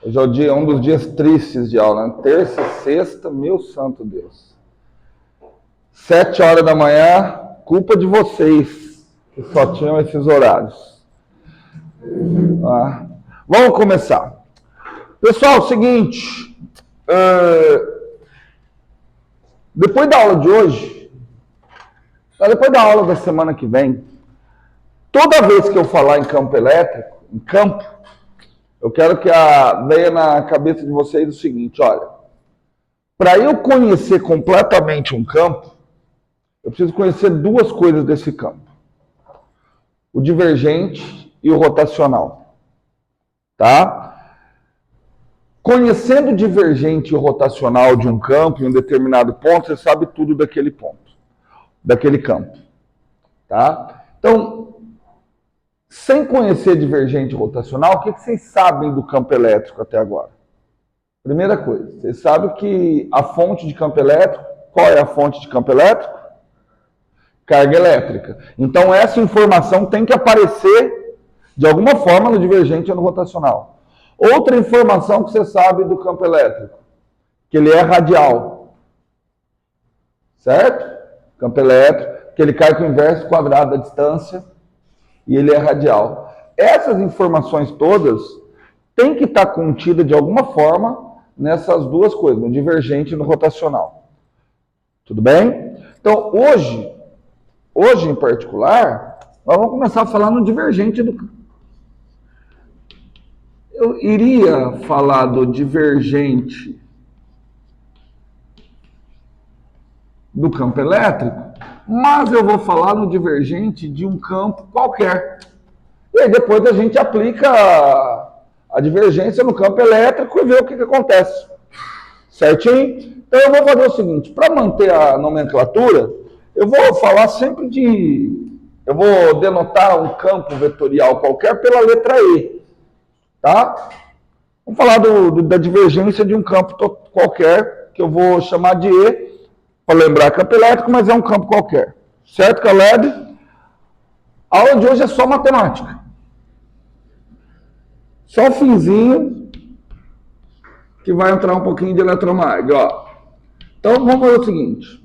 Hoje é um dos dias tristes de aula, né? Terça e sexta, meu santo Deus. 7 horas da manhã, culpa de vocês, que só tinham esses horários. Vamos começar. Pessoal, seguinte, depois da aula de hoje, depois da aula da semana que vem, toda vez que eu falar em campo elétrico, eu quero que venha na cabeça de vocês o seguinte, olha, para eu conhecer completamente um campo, eu preciso conhecer duas coisas desse campo. O divergente e o rotacional. Tá? Conhecendo o divergente e o rotacional de um campo em um determinado ponto, você sabe tudo daquele ponto, daquele campo. Tá? Então, sem conhecer divergente e rotacional, o que vocês sabem do campo elétrico até agora? Primeira coisa, vocês sabem que a fonte de campo elétrico, qual é a fonte de campo elétrico? Carga elétrica. Então, essa informação tem que aparecer de alguma forma no divergente ou no rotacional. Outra informação que você sabe do campo elétrico, que ele é radial. Certo? Campo elétrico, que ele cai com o inverso quadrado da distância e ele é radial. Essas informações todas têm que estar contidas de alguma forma nessas duas coisas, no divergente e no rotacional. Tudo bem? Então, hoje em particular, nós vamos começar a falar no divergente do... Eu iria falar do divergente do campo elétrico, mas eu vou falar no divergente de um campo qualquer. E aí depois a gente aplica a divergência no campo elétrico e vê o que acontece. Certinho? Então eu vou fazer o seguinte, para manter a nomenclatura, eu vou falar sempre eu vou denotar um campo vetorial qualquer pela letra E. Tá? Vamos falar da divergência de um campo qualquer, que eu vou chamar de E, para lembrar campo elétrico, mas é um campo qualquer. Certo, Caleb? A aula de hoje é só matemática. Só o finzinho, que vai entrar um pouquinho de eletromag. Ó. Então, vamos fazer o seguinte.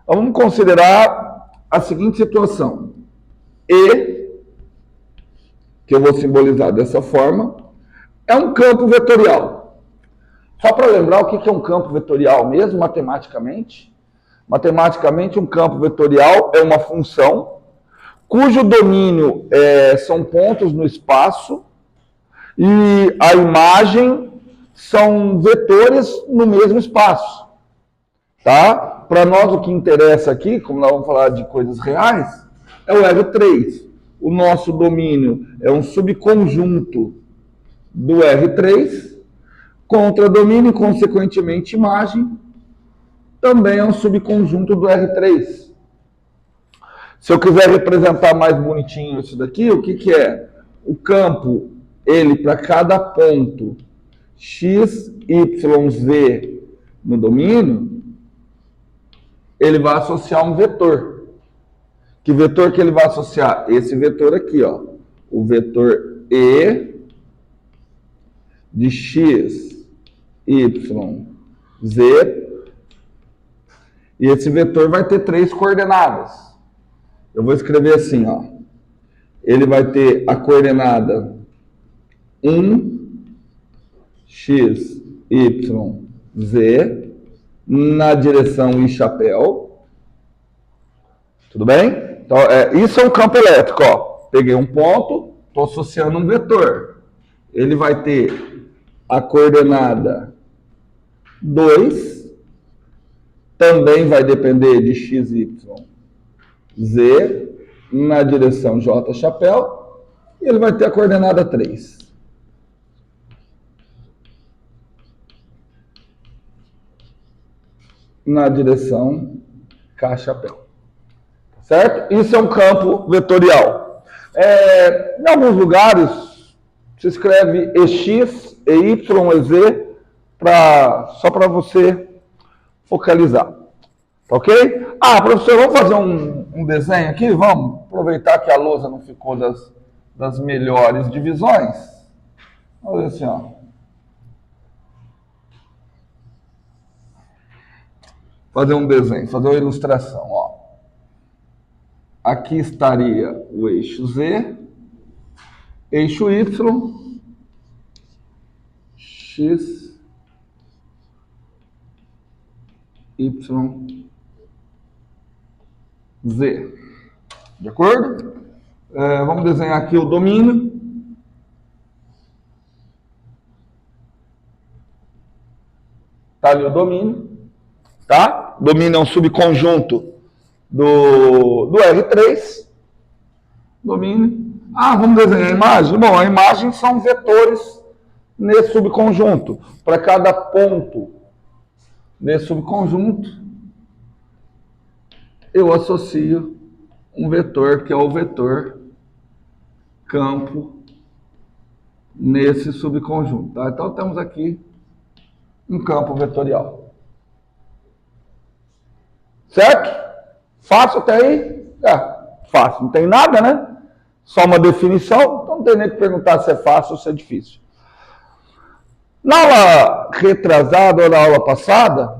Vamos considerar a seguinte situação. E, que eu vou simbolizar dessa forma, é um campo vetorial. Só para lembrar o que é um campo vetorial mesmo, matematicamente. Matematicamente, um campo vetorial é uma função cujo domínio são pontos no espaço e a imagem são vetores no mesmo espaço. Tá? Para nós, o que interessa aqui, como nós vamos falar de coisas reais, é o R3. O nosso domínio é um subconjunto do R3, contra domínio e, consequentemente, imagem, também é um subconjunto do R3. Se eu quiser representar mais bonitinho isso daqui, o que é? O campo, ele para cada ponto x, y, z no domínio, ele vai associar um vetor. Que vetor que ele vai associar? Esse vetor aqui, ó. O vetor E de x, y, z. E esse vetor vai ter 3 coordenadas. Eu vou escrever assim, ó. Ele vai ter a coordenada 1, x, y, z, na direção i chapéu. Tudo bem? Então, isso é um campo elétrico, ó. Peguei um ponto, estou associando um vetor. Ele vai ter a coordenada 2, também vai depender de x, y, z, na direção j chapéu, e ele vai ter a coordenada 3. Na direção k chapéu. Certo? Isso é um campo vetorial. Em alguns lugares, se escreve EX, EY, EZ, só para você focalizar. Ok? Professor, vamos fazer um desenho aqui? Vamos aproveitar que a lousa não ficou das melhores divisões. Vamos ver assim, ó. fazer um desenho, fazer uma ilustração. Ó. Aqui estaria o eixo Z, eixo Y, X, Y, Z. De acordo? Vamos desenhar aqui o domínio. Tá ali o domínio. Tá? Domínio é um subconjunto do R3. Domínio. Vamos desenhar a imagem? Bom, a imagem são vetores nesse subconjunto. Para cada ponto nesse subconjunto, eu associo um vetor que é o vetor campo nesse subconjunto. Tá? Então, temos aqui um campo vetorial. Certo? Fácil até aí? Fácil. Não tem nada, né? Só uma definição. Então, não tem nem que perguntar se é fácil ou se é difícil. Na aula retrasada ou na aula passada,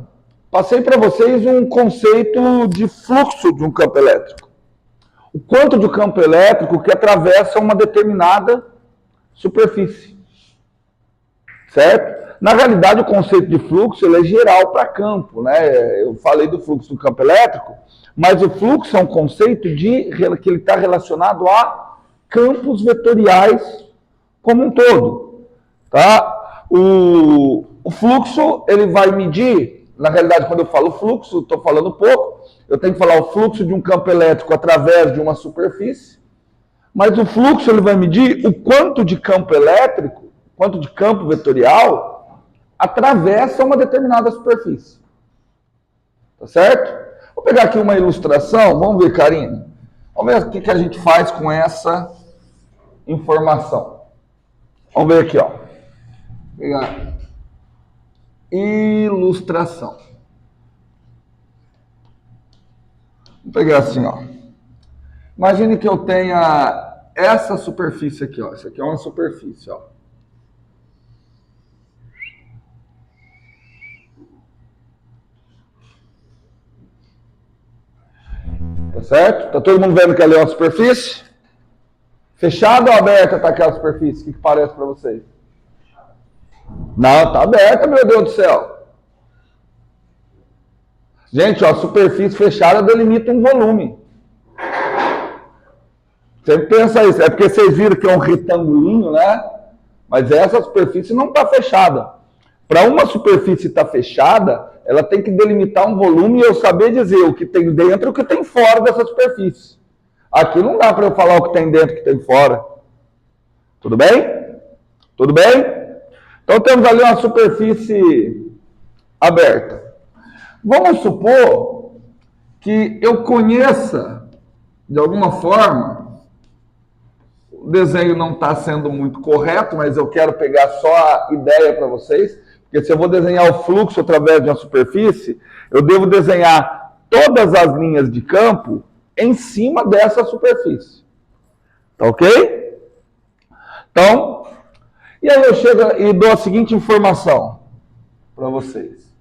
passei para vocês um conceito de fluxo de um campo elétrico. O quanto de campo elétrico que atravessa uma determinada superfície. Certo? Na realidade, o conceito de fluxo ele é geral para campo. Né? Eu falei do fluxo do campo elétrico, mas o fluxo é um conceito que ele está relacionado a campos vetoriais como um todo. Tá? O fluxo ele vai medir, na realidade, quando eu falo fluxo, estou falando pouco, eu tenho que falar o fluxo de um campo elétrico através de uma superfície, mas o fluxo ele vai medir o quanto de campo elétrico, quanto de campo vetorial atravessa uma determinada superfície. Tá certo? Vou pegar aqui uma ilustração, vamos ver, Karine. Vamos ver o que a gente faz com essa informação. Vamos ver aqui, ó. Vou pegar ilustração. Vou pegar assim, ó. Imagine que eu tenha essa superfície aqui, ó. Isso aqui é uma superfície, ó. Tá certo? Tá todo mundo vendo que ali é uma superfície? Fechada ou aberta tá aquela superfície? O que parece para vocês? Não, tá aberta, meu Deus do céu. Gente, ó, a superfície fechada delimita um volume. Sempre pensa isso. É porque vocês viram que é um retangulinho, né? Mas essa superfície não está fechada. Para uma superfície estar fechada, ela tem que delimitar um volume e eu saber dizer o que tem dentro e o que tem fora dessa superfície. Aqui não dá para eu falar o que tem dentro e o que tem fora. Tudo bem? Tudo bem? Então temos ali uma superfície aberta. Vamos supor que eu conheça, de alguma forma, o desenho não está sendo muito correto, mas eu quero pegar só a ideia para vocês, porque se eu vou desenhar o fluxo através de uma superfície, eu devo desenhar todas as linhas de campo em cima dessa superfície. Tá ok? Então, e aí eu chego e dou a seguinte informação para vocês.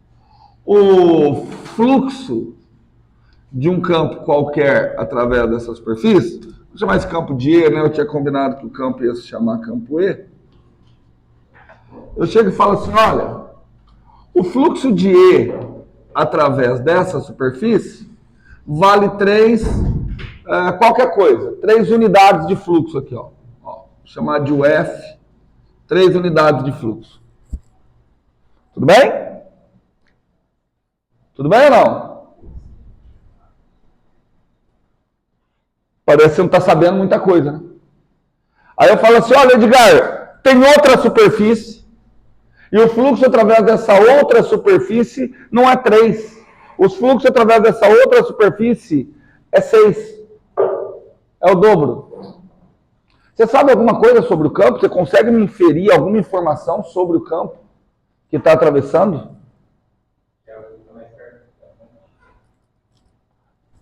O fluxo de um campo qualquer através dessa superfície, vou chamar esse campo de E, né? Eu tinha combinado que o campo ia se chamar campo E. Eu chego e falo assim, olha, o fluxo de E através dessa superfície vale 3, qualquer coisa, 3 unidades de fluxo aqui, ó. Vou chamar de UF, 3 unidades de fluxo. Tudo bem? Tudo bem ou não? Parece que você não está sabendo muita coisa, né? Aí eu falo assim, olha, Edgar, tem outra superfície, e o fluxo através dessa outra superfície não é 3. Os fluxos através dessa outra superfície é 6. É o dobro. Você sabe alguma coisa sobre o campo? Você consegue me inferir alguma informação sobre o campo que está atravessando?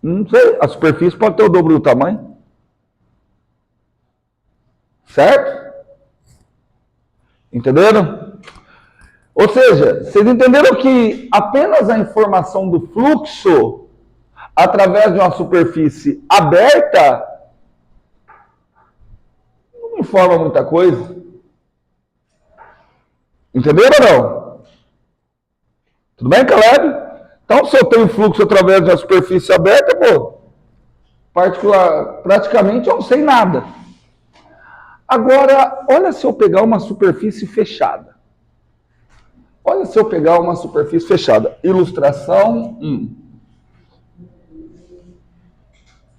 Não sei. A superfície pode ter o dobro do tamanho. Certo? Entenderam? Ou seja, vocês entenderam que apenas a informação do fluxo através de uma superfície aberta não informa muita coisa. Entenderam ou não? Tudo bem, Caleb? Então, se eu tenho fluxo através de uma superfície aberta, pô, praticamente eu não sei nada. Agora, olha se eu pegar uma superfície fechada. Olha se eu pegar uma superfície fechada. Ilustração 1.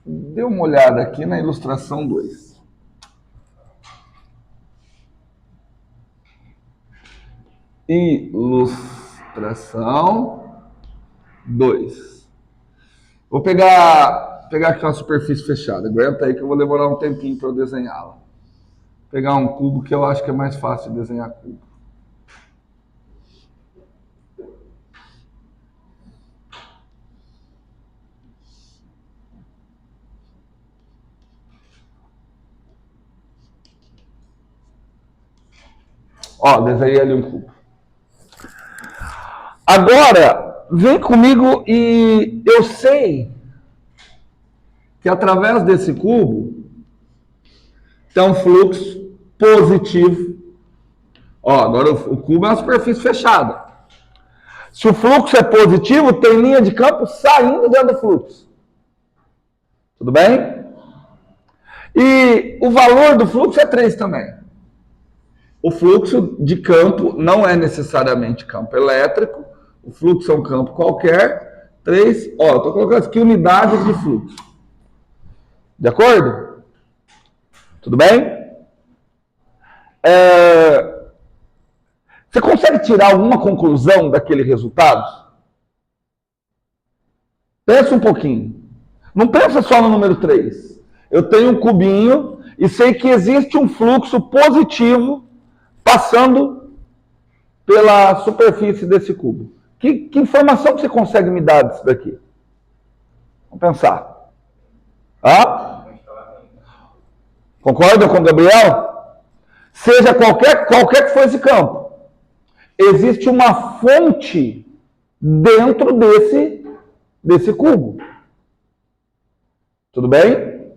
Dê uma olhada aqui na ilustração 2. Ilustração 2. Vou pegar aqui uma superfície fechada. Aguenta aí que eu vou demorar um tempinho para eu desenhá-la. Vou pegar um cubo que eu acho que é mais fácil de desenhar cubo. Ó, desenhei ali um cubo. Agora, vem comigo e eu sei que através desse cubo tem um fluxo positivo. Ó, agora o cubo é uma superfície fechada. Se o fluxo é positivo, tem linha de campo saindo dentro do fluxo. Tudo bem? E o valor do fluxo é 3 também. O fluxo de campo não é necessariamente campo elétrico. O fluxo é um campo qualquer. 3, ó, estou colocando aqui unidades de fluxo. De acordo? Tudo bem? Você consegue tirar alguma conclusão daquele resultado? Pensa um pouquinho. Não pensa só no número 3. Eu tenho um cubinho e sei que existe um fluxo positivo passando pela superfície desse cubo. Que informação que você consegue me dar disso daqui? Vamos pensar. Concorda com o Gabriel? Seja qualquer que for esse campo, existe uma fonte dentro desse cubo. Tudo bem?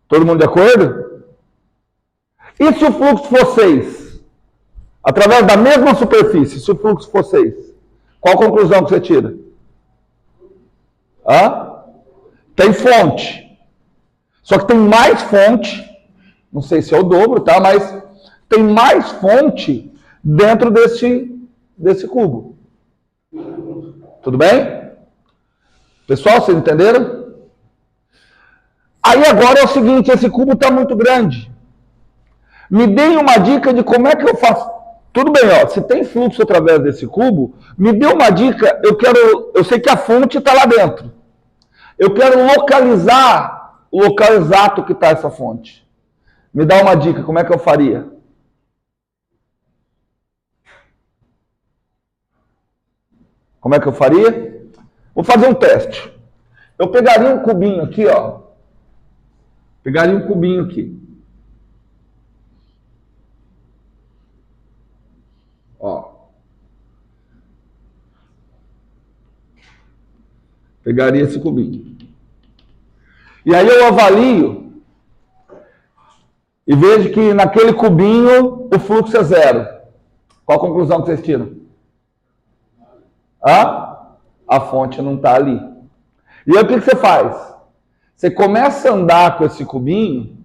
Todo mundo de acordo? E se o fluxo for 6? Através da mesma superfície, se o fluxo for 6, qual a conclusão que você tira? Tem fonte. Só que tem mais fonte, não sei se é o dobro, tá? Mas tem mais fonte dentro desse cubo. Tudo bem? Pessoal, vocês entenderam? Aí agora é o seguinte, esse cubo está muito grande. Me deem uma dica de como é que eu faço. Tudo bem, ó, se tem fluxo através desse cubo, me dê uma dica, eu sei que a fonte está lá dentro. Eu quero localizar o local exato que está essa fonte. Me dá uma dica, como é que eu faria? Como é que eu faria? Vou fazer um teste. Eu pegaria um cubinho aqui, ó. Pegaria um cubinho aqui. Ó. Pegaria esse cubinho. E aí eu avalio e vejo que naquele cubinho o fluxo é 0. Qual a conclusão que vocês tiram? A fonte não está ali. E aí o que você faz? Você começa a andar com esse cubinho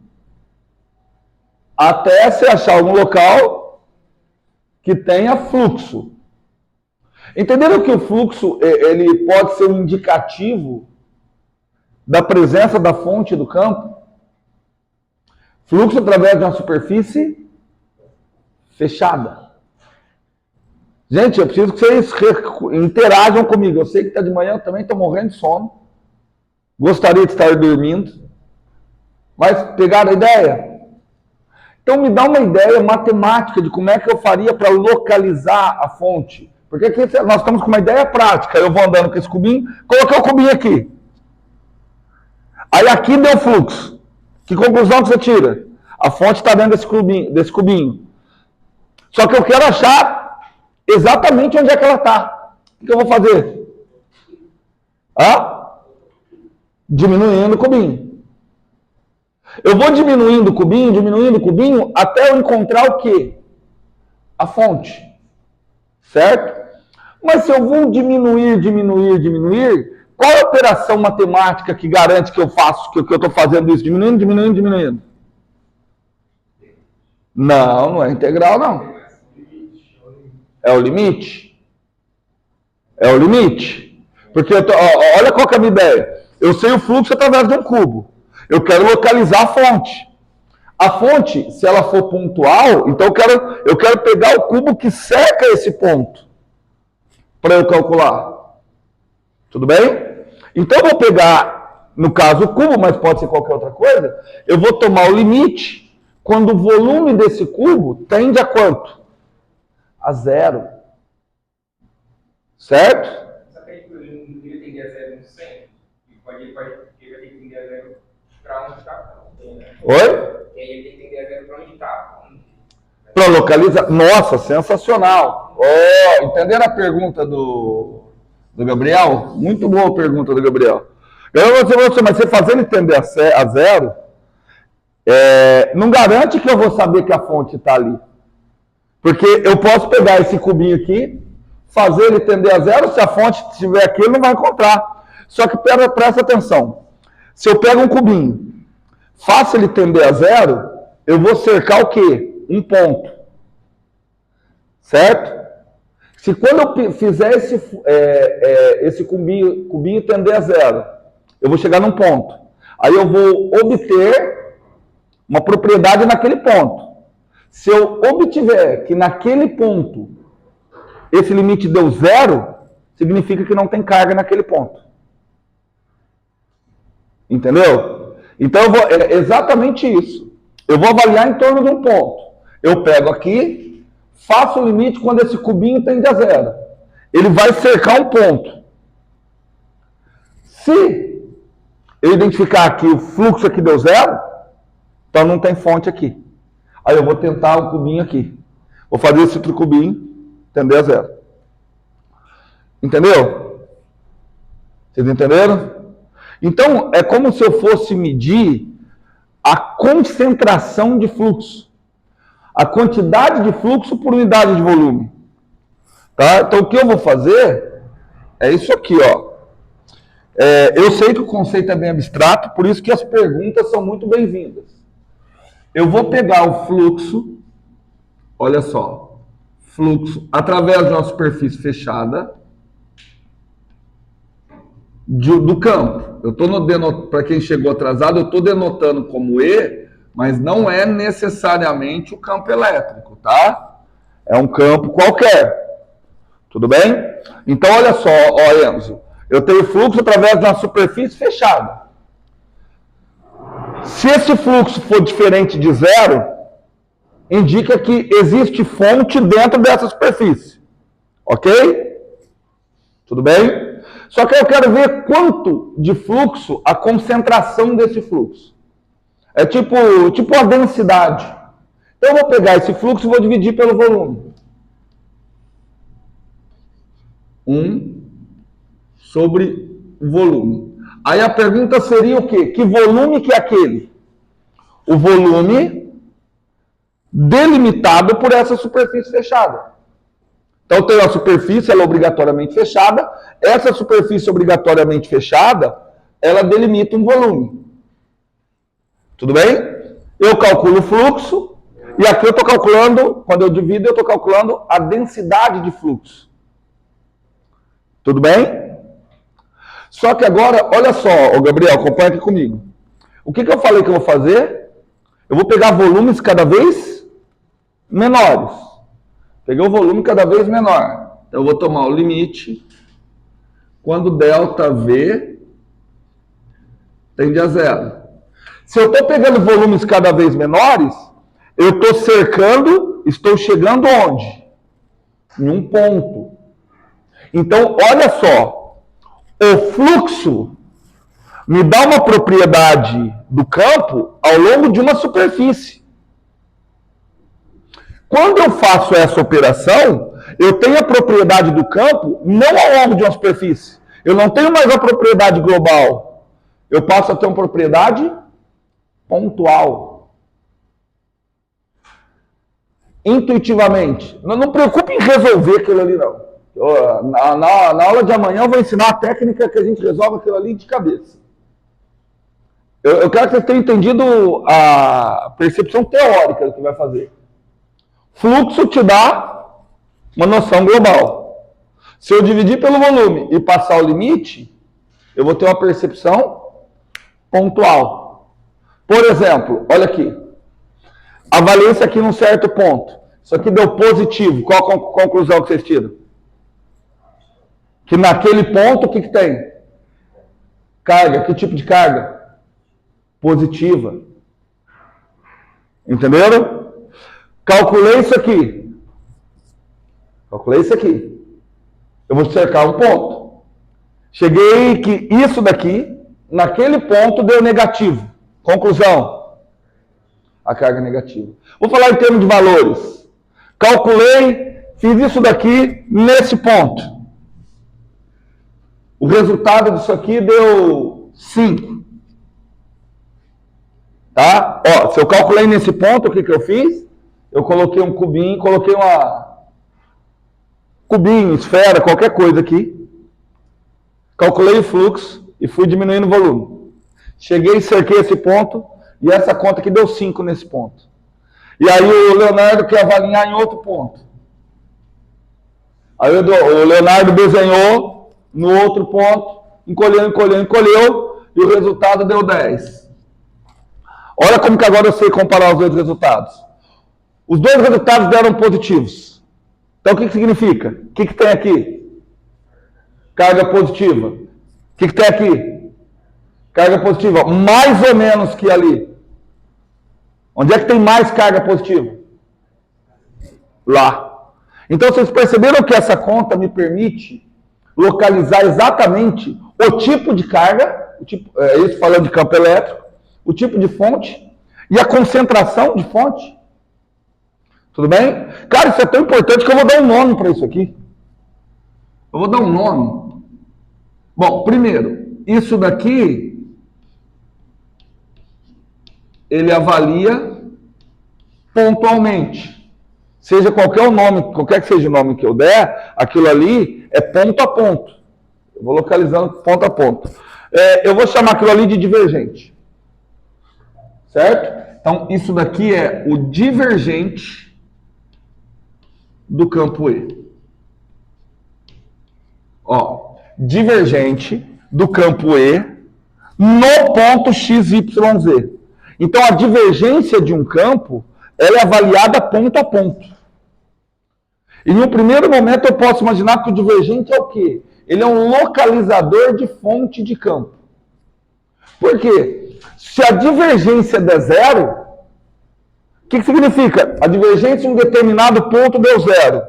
até você achar algum local que tenha fluxo. Entenderam que o fluxo ele pode ser um indicativo da presença da fonte do campo? Fluxo através de uma superfície fechada. Gente, eu preciso que vocês interajam comigo. Eu sei que está de manhã, eu também estou morrendo de sono. Gostaria de estar dormindo. Mas pegaram a ideia? Então me dá uma ideia matemática de como é que eu faria para localizar a fonte. Porque aqui nós estamos com uma ideia prática. Eu vou andando com esse cubinho, coloquei o cubinho aqui. Aí aqui deu fluxo. Que conclusão que você tira? A fonte está dentro desse cubinho. Só que eu quero achar exatamente onde é que ela está. O que eu vou fazer? Diminuindo o cubinho. Eu vou diminuindo o cubinho, até eu encontrar o quê? A fonte. Certo? Mas se eu vou diminuir, qual é a operação matemática que garante que eu faço, que eu estou fazendo isso? Diminuindo. Não é integral, não. É o limite. Porque olha qual que é a minha ideia. Eu sei o fluxo através de um cubo. Eu quero localizar a fonte. A fonte, se ela for pontual, então eu quero pegar o cubo que cerca esse ponto para eu calcular. Tudo bem? Então eu vou pegar, no caso, o cubo, mas pode ser qualquer outra coisa. Eu vou tomar o limite quando o volume desse cubo tende a quanto? A 0. Certo? Só que ele não tende a 0 no centro. Ele vai ter que tender a 0 para onde está. Oi? E aí ele tem que tender a 0 para onde está. Para localizar. Nossa, sensacional. Entenderam a pergunta do Gabriel? Muito boa a pergunta do Gabriel. Mas você fazendo entender a 0, não garante que eu vou saber que a fonte está ali. Porque eu posso pegar esse cubinho aqui, fazer ele tender a 0, se a fonte estiver aqui, ele não vai encontrar. Só que presta atenção. Se eu pego um cubinho, faço ele tender a 0, eu vou cercar o quê? Um ponto. Certo? Se quando eu fizer esse cubinho tender a 0, eu vou chegar num ponto. Aí eu vou obter uma propriedade naquele ponto. Se eu obtiver que naquele ponto esse limite deu 0, significa que não tem carga naquele ponto. Entendeu? Então é exatamente isso. Eu vou avaliar em torno de um ponto. Eu pego aqui, faço o limite quando esse cubinho tende a 0. Ele vai cercar um ponto. Se eu identificar aqui o fluxo aqui deu 0, então não tem fonte aqui. Aí eu vou tentar o cubinho aqui. Vou fazer esse outro cubinho tender a 0. Entendeu? Vocês entenderam? Então, é como se eu fosse medir a concentração de fluxo. A quantidade de fluxo por unidade de volume. Tá? Então, o que eu vou fazer é isso aqui, ó. Eu sei que o conceito é bem abstrato, por isso que as perguntas são muito bem-vindas. Eu vou pegar o fluxo, olha só, fluxo através de uma superfície fechada do campo. Eu estou para quem chegou atrasado, eu estou denotando como E, mas não é necessariamente o campo elétrico, tá? É um campo qualquer. Tudo bem? Então, olha só, ó, Enzo. Eu tenho fluxo através de uma superfície fechada. Se esse fluxo for diferente de 0, indica que existe fonte dentro dessa superfície. Ok? Tudo bem? Só que eu quero ver quanto de fluxo, a concentração desse fluxo. É tipo a densidade. Então, eu vou pegar esse fluxo e vou dividir pelo volume. 1 sobre volume. Aí a pergunta seria o quê? Que volume que é aquele? O volume delimitado por essa superfície fechada. Então, tem a superfície, ela é obrigatoriamente fechada. Essa superfície obrigatoriamente fechada, ela delimita um volume. Tudo bem? Eu calculo o fluxo, e aqui eu estou calculando, quando eu divido, eu estou calculando a densidade de fluxo. Tudo bem? Só que agora, olha só, Gabriel, acompanha aqui comigo. O que eu falei que eu vou fazer? Eu vou pegar volumes cada vez menores. Peguei o volume cada vez menor. Então, eu vou tomar o limite quando ΔV tende a 0. Se eu estou pegando volumes cada vez menores, eu estou cercando, estou chegando onde? Em um ponto. Então, olha só, o fluxo me dá uma propriedade do campo ao longo de uma superfície. Quando eu faço essa operação, Eu tenho a propriedade do campo não ao longo de uma superfície. Eu não tenho mais a propriedade global. Eu passo a ter uma propriedade pontual. Intuitivamente. Não preocupe em resolver aquilo ali, não. Na aula de amanhã eu vou ensinar a técnica que a gente resolve aquilo ali de cabeça. Eu quero que vocês tenham entendido a percepção teórica do que vai fazer. Fluxo te dá uma noção global. Se eu dividir pelo volume e passar o limite, eu vou ter uma percepção pontual. Por exemplo, olha aqui. A valência aqui num certo ponto. Isso aqui deu positivo. Qual a conclusão que vocês tiram? Que naquele ponto, o que tem? Carga. Que tipo de carga? Positiva. Entenderam? Calculei isso aqui. Calculei isso aqui. Eu vou cercar um ponto. Cheguei que isso daqui, naquele ponto, deu negativo. Conclusão. A carga negativa. Vou falar em termos de valores. Calculei, fiz isso daqui nesse ponto. O resultado disso aqui deu 5. Tá? Ó, se eu calculei nesse ponto, o que eu fiz? Eu coloquei um cubinho, coloquei cubinho, esfera, qualquer coisa aqui. Calculei o fluxo e fui diminuindo o volume. Cheguei e cerquei esse ponto e essa conta aqui deu 5 nesse ponto. E aí o Leonardo quer avaliar em outro ponto. Aí o Leonardo desenhou no outro ponto, encolheu e o resultado deu 10. Olha como que agora eu sei comparar os dois resultados. Os dois resultados deram positivos. Então o que significa? O que tem aqui? Carga positiva. O que tem aqui? Carga positiva. Mais ou menos que ali. Onde é que tem mais carga positiva? Lá. Então vocês perceberam que essa conta me permite localizar exatamente o tipo de carga, isso falando de campo elétrico, o tipo de fonte e a concentração de fonte. Tudo bem? Cara, isso é tão importante que eu vou dar um nome para isso aqui. Eu vou dar um nome. Bom, primeiro, isso daqui, ele avalia pontualmente. Seja qualquer o nome, qualquer que seja o nome que eu der, aquilo ali é ponto a ponto. Eu vou localizando ponto a ponto. Eu vou chamar aquilo ali de divergente. Certo? Então, isso daqui é o divergente do campo E. Ó, divergente do campo E no ponto XYZ. Então, a divergência de um campo, ela é avaliada ponto a ponto. E no primeiro momento eu posso imaginar que o divergente é o quê? Ele é um localizador de fonte de campo. Por quê? Se a divergência der zero, o que significa? A divergência em um determinado ponto deu zero.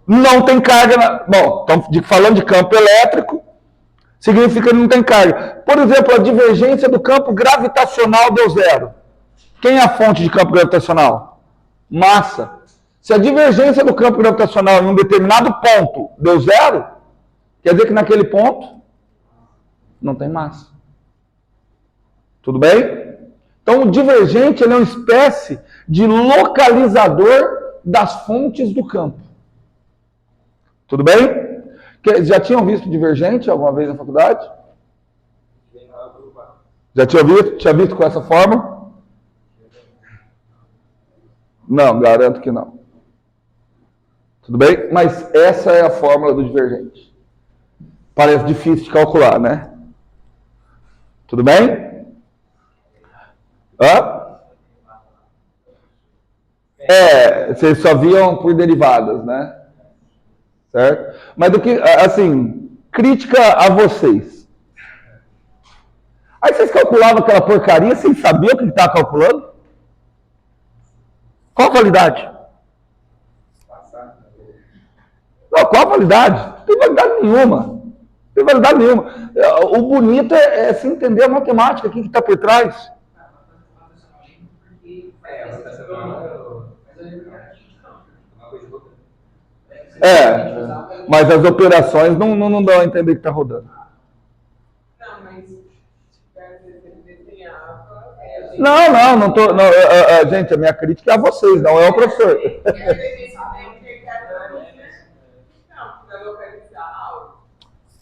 Não tem carga. Bom, estamos falando de campo elétrico, significa que não tem carga. Por exemplo, a divergência do campo gravitacional deu zero. Quem é a fonte de campo gravitacional? Massa. Se a divergência do campo gravitacional em um determinado ponto deu zero, quer dizer que naquele ponto não tem massa. Tudo bem? Então, o divergente ele é uma espécie de localizador das fontes do campo. Tudo bem? Já tinham visto divergente alguma vez na faculdade? Já tinha visto? Tinha visto com essa forma? Não, garanto que não. Tudo bem? Mas essa é a fórmula do divergente. Parece difícil de calcular, né? Tudo bem? Hã? Vocês só viam por derivadas, né? Certo? Mas do que, assim, crítica a vocês. Aí vocês calculavam aquela porcaria sem saber o que estava calculando? Qual a qualidade? Não, qual a validade? Não tem validade nenhuma. Não tem validade nenhuma. O bonito é se entender a matemática, o que está por trás. Mas as operações não dão a entender que está rodando. Não, mas ele desenhava. Não tô. Não, gente, a minha crítica é a vocês, não é o professor.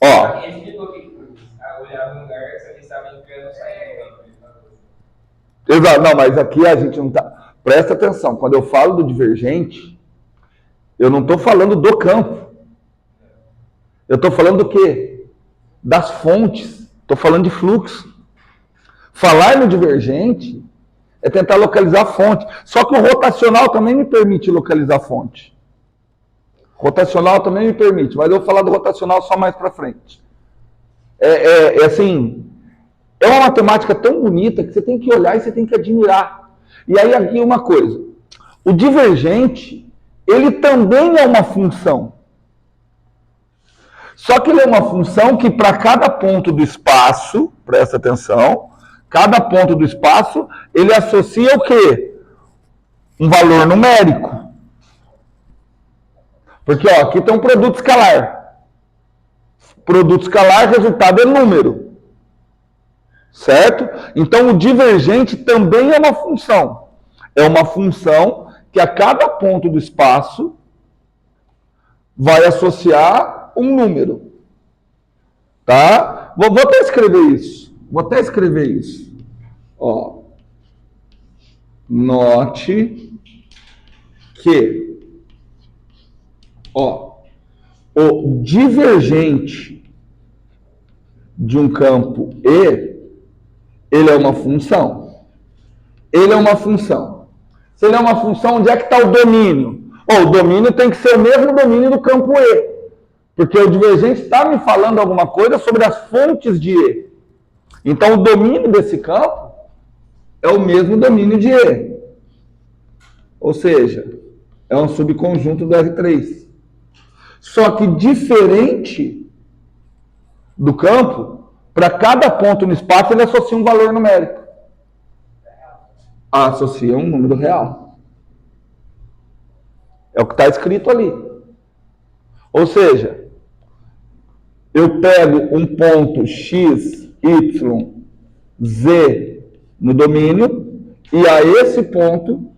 Ó. Ele explicou que olhava no lugar, você estava entrando ou saindo. Exato, não, mas aqui a gente não tá. Presta atenção, quando eu falo do divergente, eu não estou falando do campo. Eu estou falando do quê? Das fontes. Estou falando de fluxo. Falar no divergente é tentar localizar a fonte. Só que o rotacional também me permite localizar a fonte. Rotacional também me permite, mas eu vou falar do rotacional só mais para frente. Assim, é uma matemática tão bonita que você tem que olhar e você tem que admirar. E aí aqui uma coisa, o divergente, ele também é uma função. Só que ele é uma função que para cada ponto do espaço, presta atenção, cada ponto do espaço, ele associa o quê? Um valor numérico. Porque ó, aqui tem um produto escalar. Produto escalar, resultado é número. Certo? Então o divergente também é uma função. É uma função que a cada ponto do espaço vai associar um número. Tá? Vou até escrever isso. Ó. Note que o divergente de um campo E, ele é uma função. Ele é uma função. Se ele é uma função, onde é que está o domínio? O domínio tem que ser o mesmo domínio do campo E. Porque o divergente está me falando alguma coisa sobre as fontes de E. Então, o domínio desse campo é o mesmo domínio de E. Ou seja, é um subconjunto do R3. Só que diferente do campo, para cada ponto no espaço, ele associa um valor numérico. Associa um número real. É o que está escrito ali. Ou seja, eu pego um ponto x, y, z no domínio e a esse ponto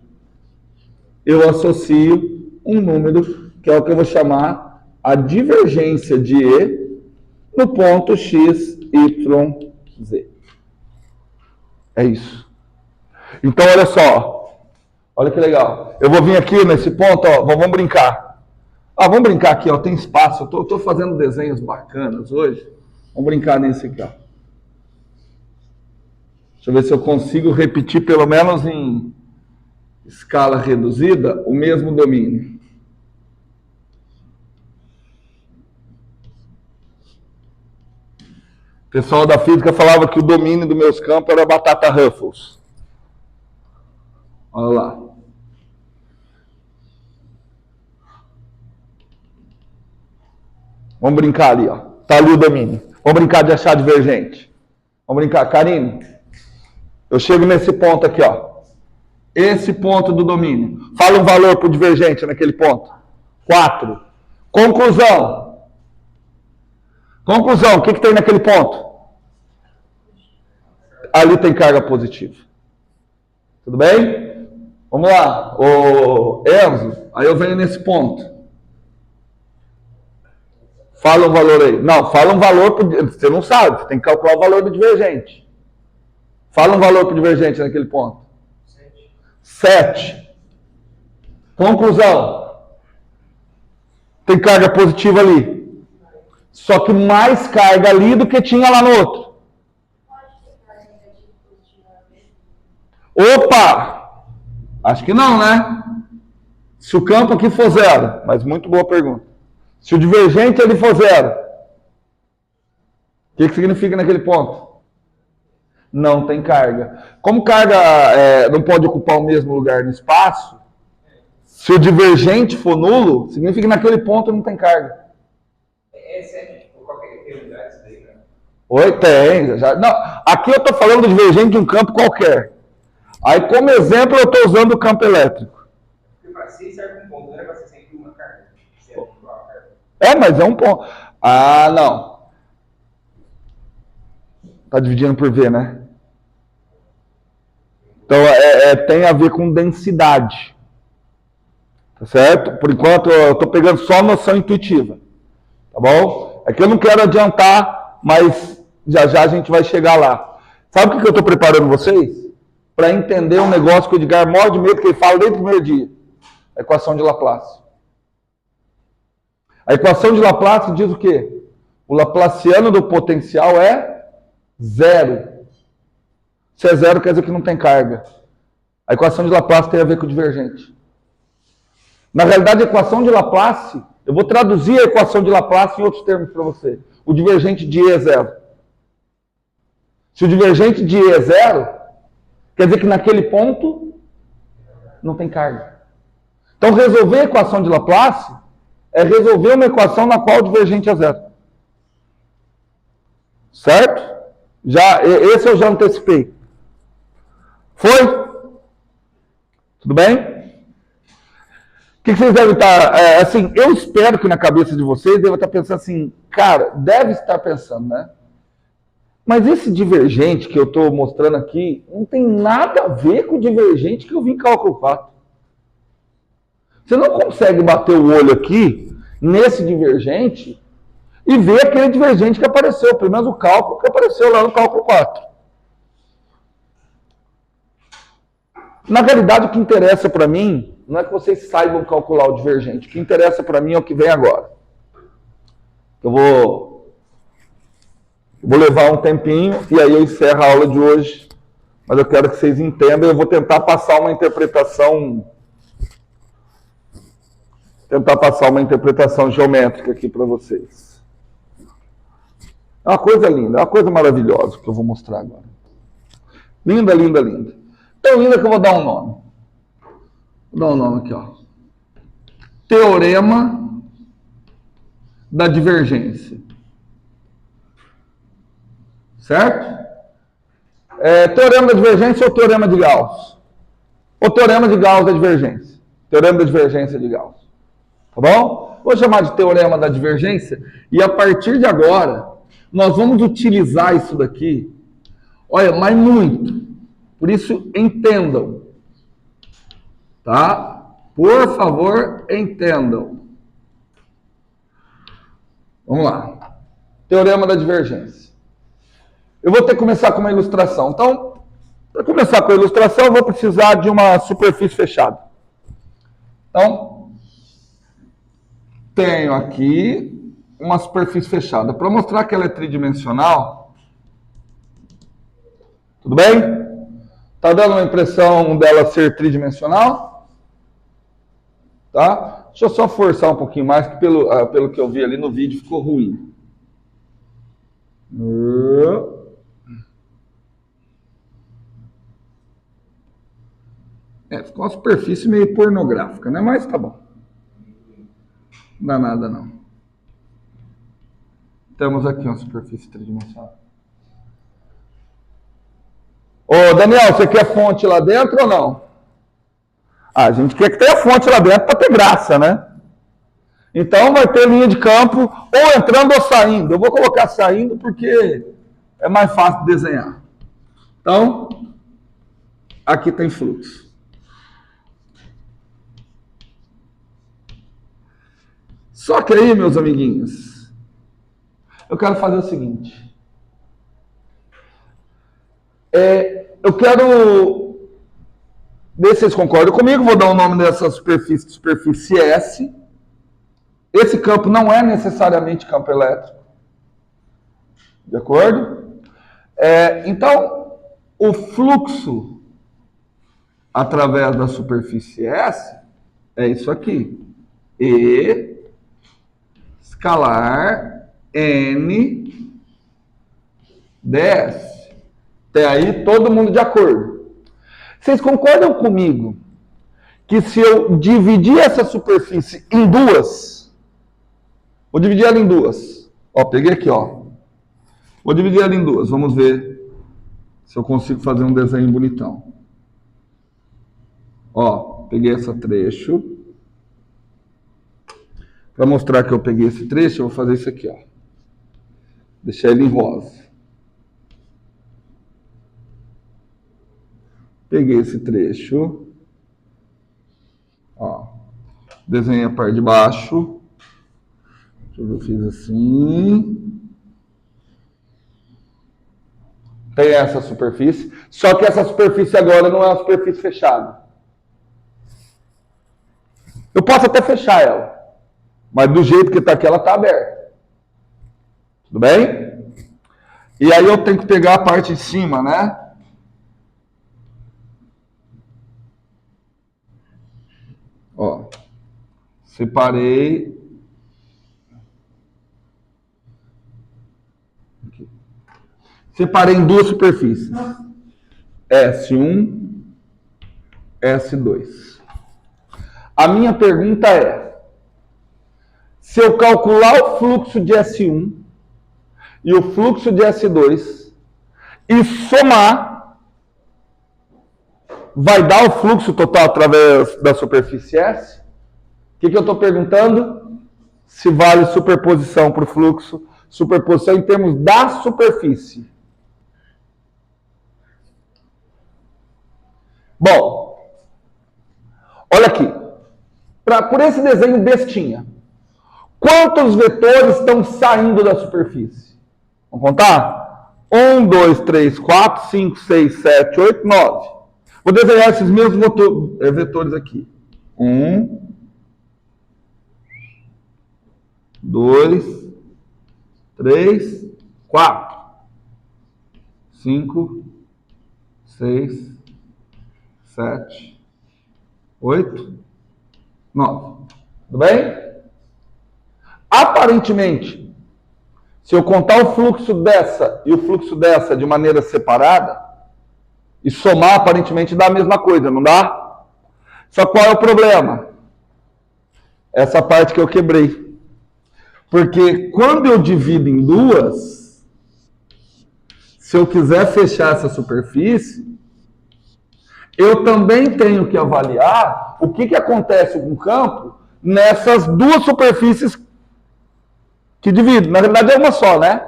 eu associo um número que é o que eu vou chamar a divergência de E no ponto x, y, z. É isso. Então, olha só. Olha que legal. Eu vou vir aqui nesse ponto, ó, vamos brincar. Vamos brincar aqui, ó, tem espaço. Eu tô fazendo desenhos bacanas hoje. Vamos brincar nesse aqui, ó. Deixa eu ver se eu consigo repetir, pelo menos em escala reduzida, o mesmo domínio. O pessoal da física falava que o domínio dos meus campos era batata Ruffles. Olha lá. Vamos brincar ali, ó. Tá ali o domínio. Vamos brincar de achar divergente. Vamos brincar. Karine, eu chego nesse ponto aqui, ó. Esse ponto do domínio. Fala um valor para o divergente naquele ponto. 4. Conclusão. Conclusão. O que tem naquele ponto? Ali tem carga positiva. Tudo bem? Vamos lá. Ô, Enzo, aí eu venho nesse ponto. Fala um valor aí. Não, fala um valor. Você não sabe, você tem que calcular o valor do divergente. Fala um valor para o divergente naquele ponto. 7. Conclusão. Tem carga positiva ali. Só que mais carga ali do que tinha lá no outro. Opa! Acho que não, né? Se o campo aqui for zero. Mas muito boa pergunta. Se o divergente ali for zero, o que significa naquele ponto? Não tem carga. Como carga não pode ocupar o mesmo lugar no espaço, se o divergente for nulo, significa que naquele ponto não tem carga. É sério, tipo, qualquer unidade isso daí, né? Oi, tem. Não, aqui eu estou falando do divergente de um campo qualquer. Aí, como exemplo, eu estou usando o campo elétrico. Porque para ser certo um ponto, não era para ser sempre uma carga. mas é um ponto. Ah, não. Tá dividindo por V, né? Então, tem a ver com densidade. Tá certo? Por enquanto, eu estou pegando só a noção intuitiva. Tá bom? É que eu não quero adiantar, mas já já a gente vai chegar lá. Sabe o que eu estou preparando vocês? Para entender um negócio que o Edgar morre de medo, que ele fala desde o primeiro dia. A equação de Laplace. A equação de Laplace diz o quê? O laplaciano do potencial é zero. Se é zero, quer dizer que não tem carga. A equação de Laplace tem a ver com o divergente. Na realidade, a equação de Laplace, eu vou traduzir a equação de Laplace em outros termos para você. O divergente de E é zero. Se o divergente de E é zero, quer dizer que naquele ponto não tem carga. Então, resolver a equação de Laplace é resolver uma equação na qual o divergente é zero. Certo? Esse eu já antecipei. Foi? Tudo bem? O que vocês devem estar... assim, eu espero que na cabeça de vocês devem estar pensando assim, cara, deve estar pensando, né? Mas esse divergente que eu estou mostrando aqui não tem nada a ver com o divergente que eu vi em cálculo 4. Você não consegue bater o olho aqui nesse divergente e ver aquele divergente que apareceu, pelo menos o cálculo que apareceu lá no cálculo 4. Na realidade, o que interessa para mim não é que vocês saibam calcular o divergente. O que interessa para mim é o que vem agora. Eu vou levar um tempinho e aí eu encerro a aula de hoje. Mas eu quero que vocês entendam. Eu vou tentar passar uma interpretação geométrica aqui para vocês. É uma coisa linda, é uma coisa maravilhosa que eu vou mostrar agora. Linda, linda, linda. Tão linda que eu vou dar um nome. Vou dar um nome aqui, ó. Teorema da divergência. Certo? Teorema da divergência ou teorema de Gauss? Ou teorema de Gauss da divergência? Teorema da divergência de Gauss. Tá bom? Vou chamar de teorema da divergência e a partir de agora nós vamos utilizar isso daqui, olha, mas muito. Por isso, entendam. Tá? Por favor, entendam. Vamos lá. Teorema da divergência. Eu vou ter que começar com uma ilustração. Então, para começar com a ilustração, eu vou precisar de uma superfície fechada. Então, tenho aqui uma superfície fechada. Para mostrar que ela é tridimensional, tudo bem? Está dando uma impressão dela ser tridimensional? Tá? Deixa eu só forçar um pouquinho mais, que pelo que eu vi ali no vídeo ficou ruim. Ficou uma superfície meio pornográfica, né? Mas tá bom. Não dá nada, não. Temos aqui uma superfície tridimensional. Ô, Daniel, você quer fonte lá dentro ou não? A gente quer que tenha fonte lá dentro para ter graça, né? Então vai ter linha de campo ou entrando ou saindo. Eu vou colocar saindo porque é mais fácil de desenhar. Então, aqui tem fluxo. Só que aí, meus amiguinhos, eu quero fazer o seguinte. Eu quero ver se vocês concordam comigo. Vou dar o nome dessa superfície S. Esse campo não é necessariamente campo elétrico. De acordo? Então, o fluxo através da superfície S é isso aqui. E escalar N ds. Até aí todo mundo de acordo. Vocês concordam comigo que se eu dividir essa superfície em duas, vou dividir ela em duas. Ó, peguei aqui, ó. Vou dividir ela em duas. Vamos ver se eu consigo fazer um desenho bonitão. Ó, peguei esse trecho. Para mostrar que eu peguei esse trecho, eu vou fazer isso aqui, ó. Deixar ele em rosa. Peguei esse trecho. Ó. Desenhei a parte de baixo. Deixa eu ver, eu fiz assim. Tem essa superfície. Só que essa superfície agora não é uma superfície fechada. Eu posso até fechar ela. Mas do jeito que está aqui, ela está aberta. Tudo bem? E aí eu tenho que pegar a parte de cima, né? Ó. Separei. Aqui. Separei em duas superfícies. S1, S2. A minha pergunta é: se eu calcular o fluxo de S1 e o fluxo de S2 e somar, vai dar o fluxo total através da superfície S? O que eu estou perguntando? Se vale superposição para o fluxo, superposição em termos da superfície. Bom, olha aqui. Por esse desenho bestinha, quantos vetores estão saindo da superfície? Vamos contar? 1, 2, 3, 4, 5, 6, 7, 8, 9. Vou desenhar esses mesmos vetores aqui. 1, 2, 3, 4, 5, 6, 7, 8, 9. Tudo bem? Aparentemente, se eu contar o fluxo dessa e o fluxo dessa de maneira separada, e somar, aparentemente dá a mesma coisa, não dá? Só qual é o problema? Essa parte que eu quebrei. Porque quando eu divido em duas, se eu quiser fechar essa superfície, eu também tenho que avaliar o que acontece com o campo nessas duas superfícies que dividem. Na verdade é uma só, né?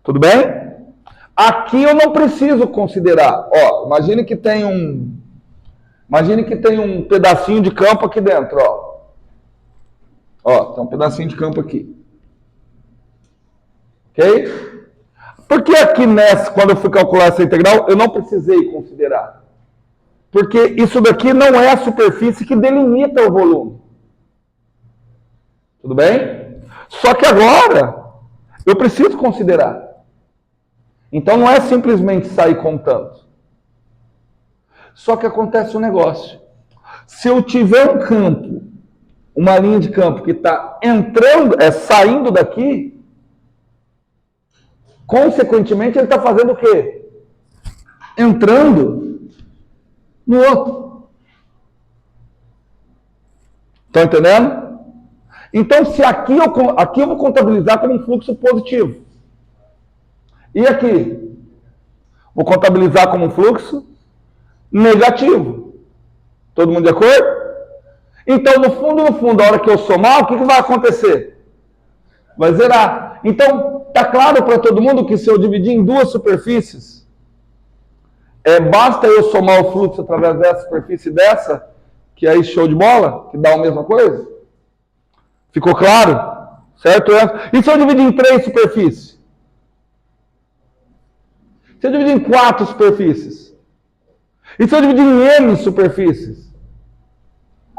Tudo bem? Aqui eu não preciso considerar. Ó, imagine que tem um pedacinho de campo aqui dentro, ó. Ó, tem um pedacinho de campo aqui. Ok? Por que aqui quando eu fui calcular essa integral, eu não precisei considerar? Porque isso daqui não é a superfície que delimita o volume. Tudo bem? Só que agora, eu preciso considerar. Então não é simplesmente sair contando. Só que acontece um negócio. Se eu tiver um campo, uma linha de campo que está saindo daqui, consequentemente ele está fazendo o quê? Entrando no outro. Estão entendendo? Então, se aqui eu vou contabilizar como um fluxo positivo. E aqui? Vou contabilizar como um fluxo negativo. Todo mundo de acordo? Então, no fundo, a hora que eu somar, o que vai acontecer? Vai zerar. Então, tá claro para todo mundo que se eu dividir em duas superfícies, basta eu somar o fluxo através dessa superfície e dessa, que aí show de bola, que dá a mesma coisa? Ficou claro? Certo? E se eu dividir em 3 superfícies? Se eu dividir em 4 superfícies? E se eu dividir em N superfícies?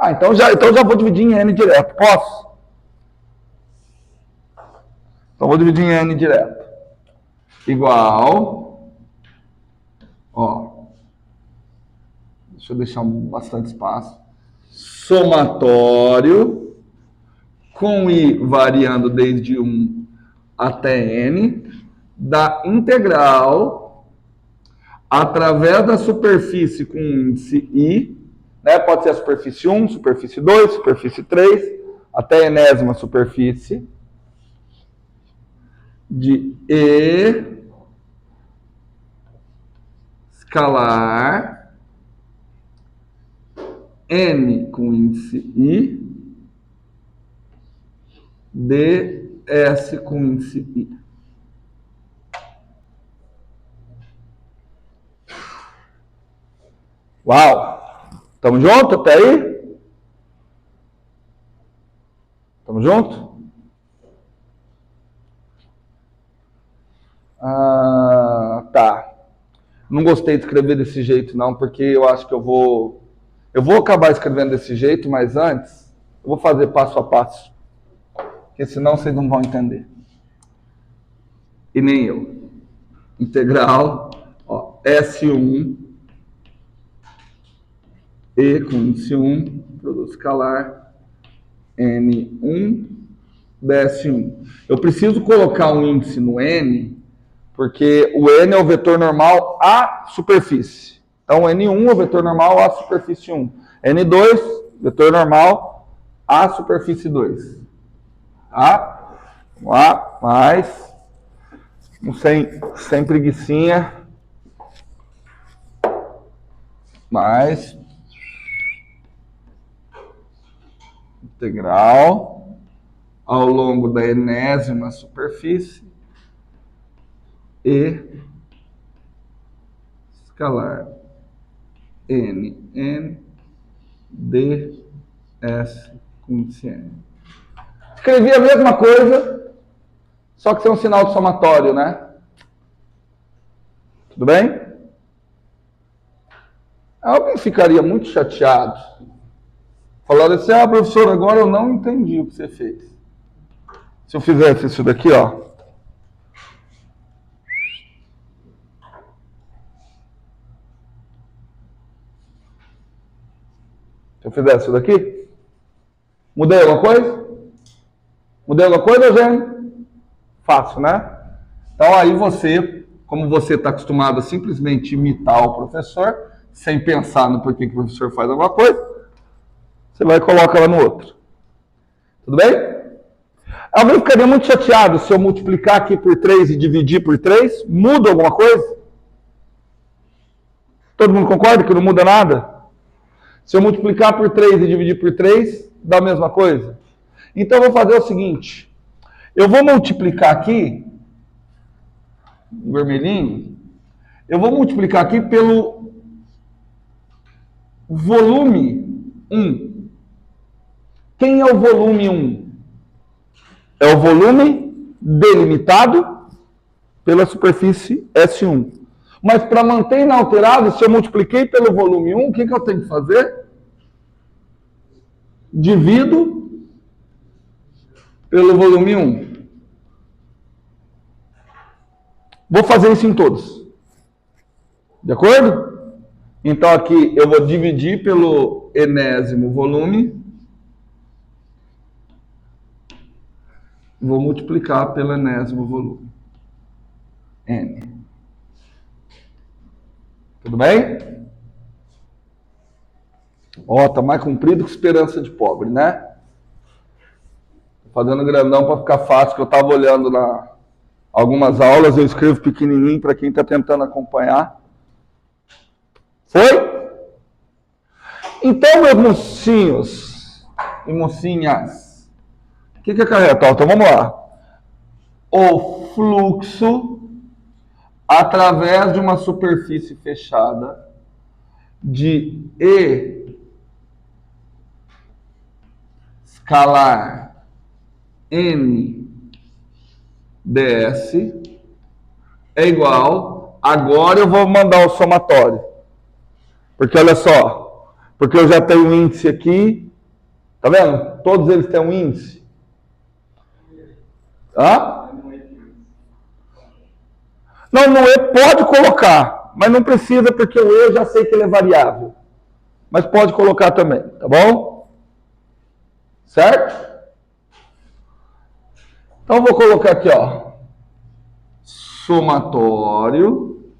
Então já vou dividir em N direto. Posso? Então vou dividir em N direto. Igual. Ó. Deixa eu deixar bastante espaço. Somatório. Com I variando desde 1 até N. Da integral. Através da superfície com índice I. Né? Pode ser a superfície 1, superfície 2, superfície 3. Até a enésima superfície. De E escalar N com índice I ds com índice I. Uau! Tamo junto até aí? Tamo junto? Tá. Não gostei de escrever desse jeito não, porque eu acho que eu vou acabar escrevendo desse jeito, mas antes eu vou fazer passo a passo, porque senão vocês não vão entender. E nem eu. Integral, ó, S1 E com índice 1, produto escalar, N1, ds1. Eu preciso colocar um índice no N, porque o N é o vetor normal à superfície. Então, N1 é o vetor normal à superfície 1. N2, vetor normal à superfície 2. Tá? Vamos lá, mais. Sem preguicinha. Mais. Integral ao longo da enésima superfície e escalar n ds com índice n. Escrevi a mesma coisa, só que sem um sinal de somatório, né? Tudo bem? Alguém ficaria muito chateado falando assim, professor, agora eu não entendi o que você fez. Se eu fizesse isso daqui, ó. Se eu fizesse isso daqui, mudei alguma coisa? Mudei alguma coisa, gente? Fácil, né? Então aí você, como você está acostumado a simplesmente imitar o professor, sem pensar no porquê que o professor faz alguma coisa, você vai e coloca ela no outro. Tudo bem? Alguém ficaria muito chateado se eu multiplicar aqui por 3 e dividir por 3? Muda alguma coisa? Todo mundo concorda que não muda nada? Se eu multiplicar por 3 e dividir por 3, dá a mesma coisa? Então eu vou fazer o seguinte. Eu vou multiplicar aqui, vermelhinho, eu vou multiplicar aqui pelo volume 1. Quem é o volume 1? É o volume delimitado pela superfície S1. Mas para manter inalterado, se eu multipliquei pelo volume 1, o que eu tenho que fazer? Divido pelo volume 1. Vou fazer isso em todos. De acordo? Então aqui eu vou dividir pelo enésimo volume. Vou multiplicar pelo enésimo volume. N. Tudo bem? Ó, tá mais comprido que esperança de pobre, né? Tô fazendo grandão para ficar fácil, que eu tava olhando na algumas aulas, eu escrevo pequenininho para quem está tentando acompanhar. Foi? Então, meus mocinhos e mocinhas, o que acarreta? Então, vamos lá. O fluxo através de uma superfície fechada de E escalar N ds é igual, agora eu vou mandar o somatório. Porque olha só, porque eu já tenho um índice aqui, tá vendo? Todos eles têm um índice. Hã? Não, no E pode colocar, mas não precisa porque o E eu já sei que ele é variável. Mas pode colocar também, tá bom? Certo? Então, eu vou colocar aqui, ó, somatório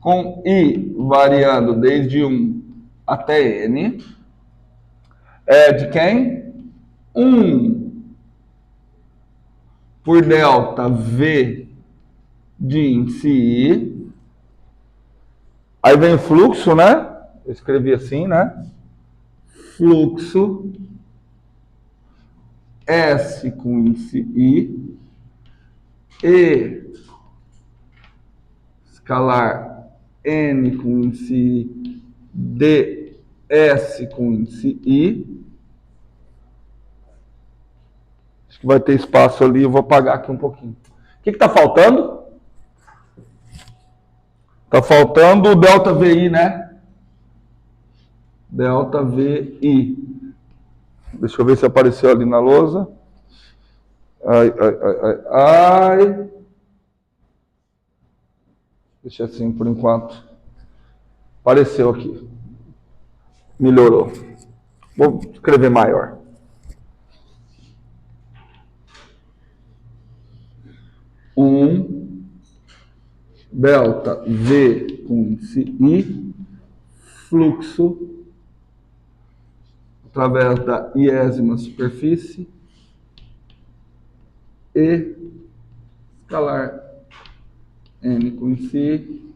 com I variando desde 1 até N. É de quem? 1 por delta V de índice I. Aí vem o fluxo, né? Eu escrevi assim, né? Fluxo S com índice I e escalar N com índice I, DS com índice I. Acho que vai ter espaço ali, eu vou apagar aqui um pouquinho. O que está faltando? Está faltando o delta VI, né? Delta VI. Deixa eu ver se apareceu ali na lousa. Ai. Deixa assim por enquanto. Apareceu aqui. Melhorou. Vou escrever maior. Delta V com índice I, fluxo através da iésima superfície e escalar N com índice I,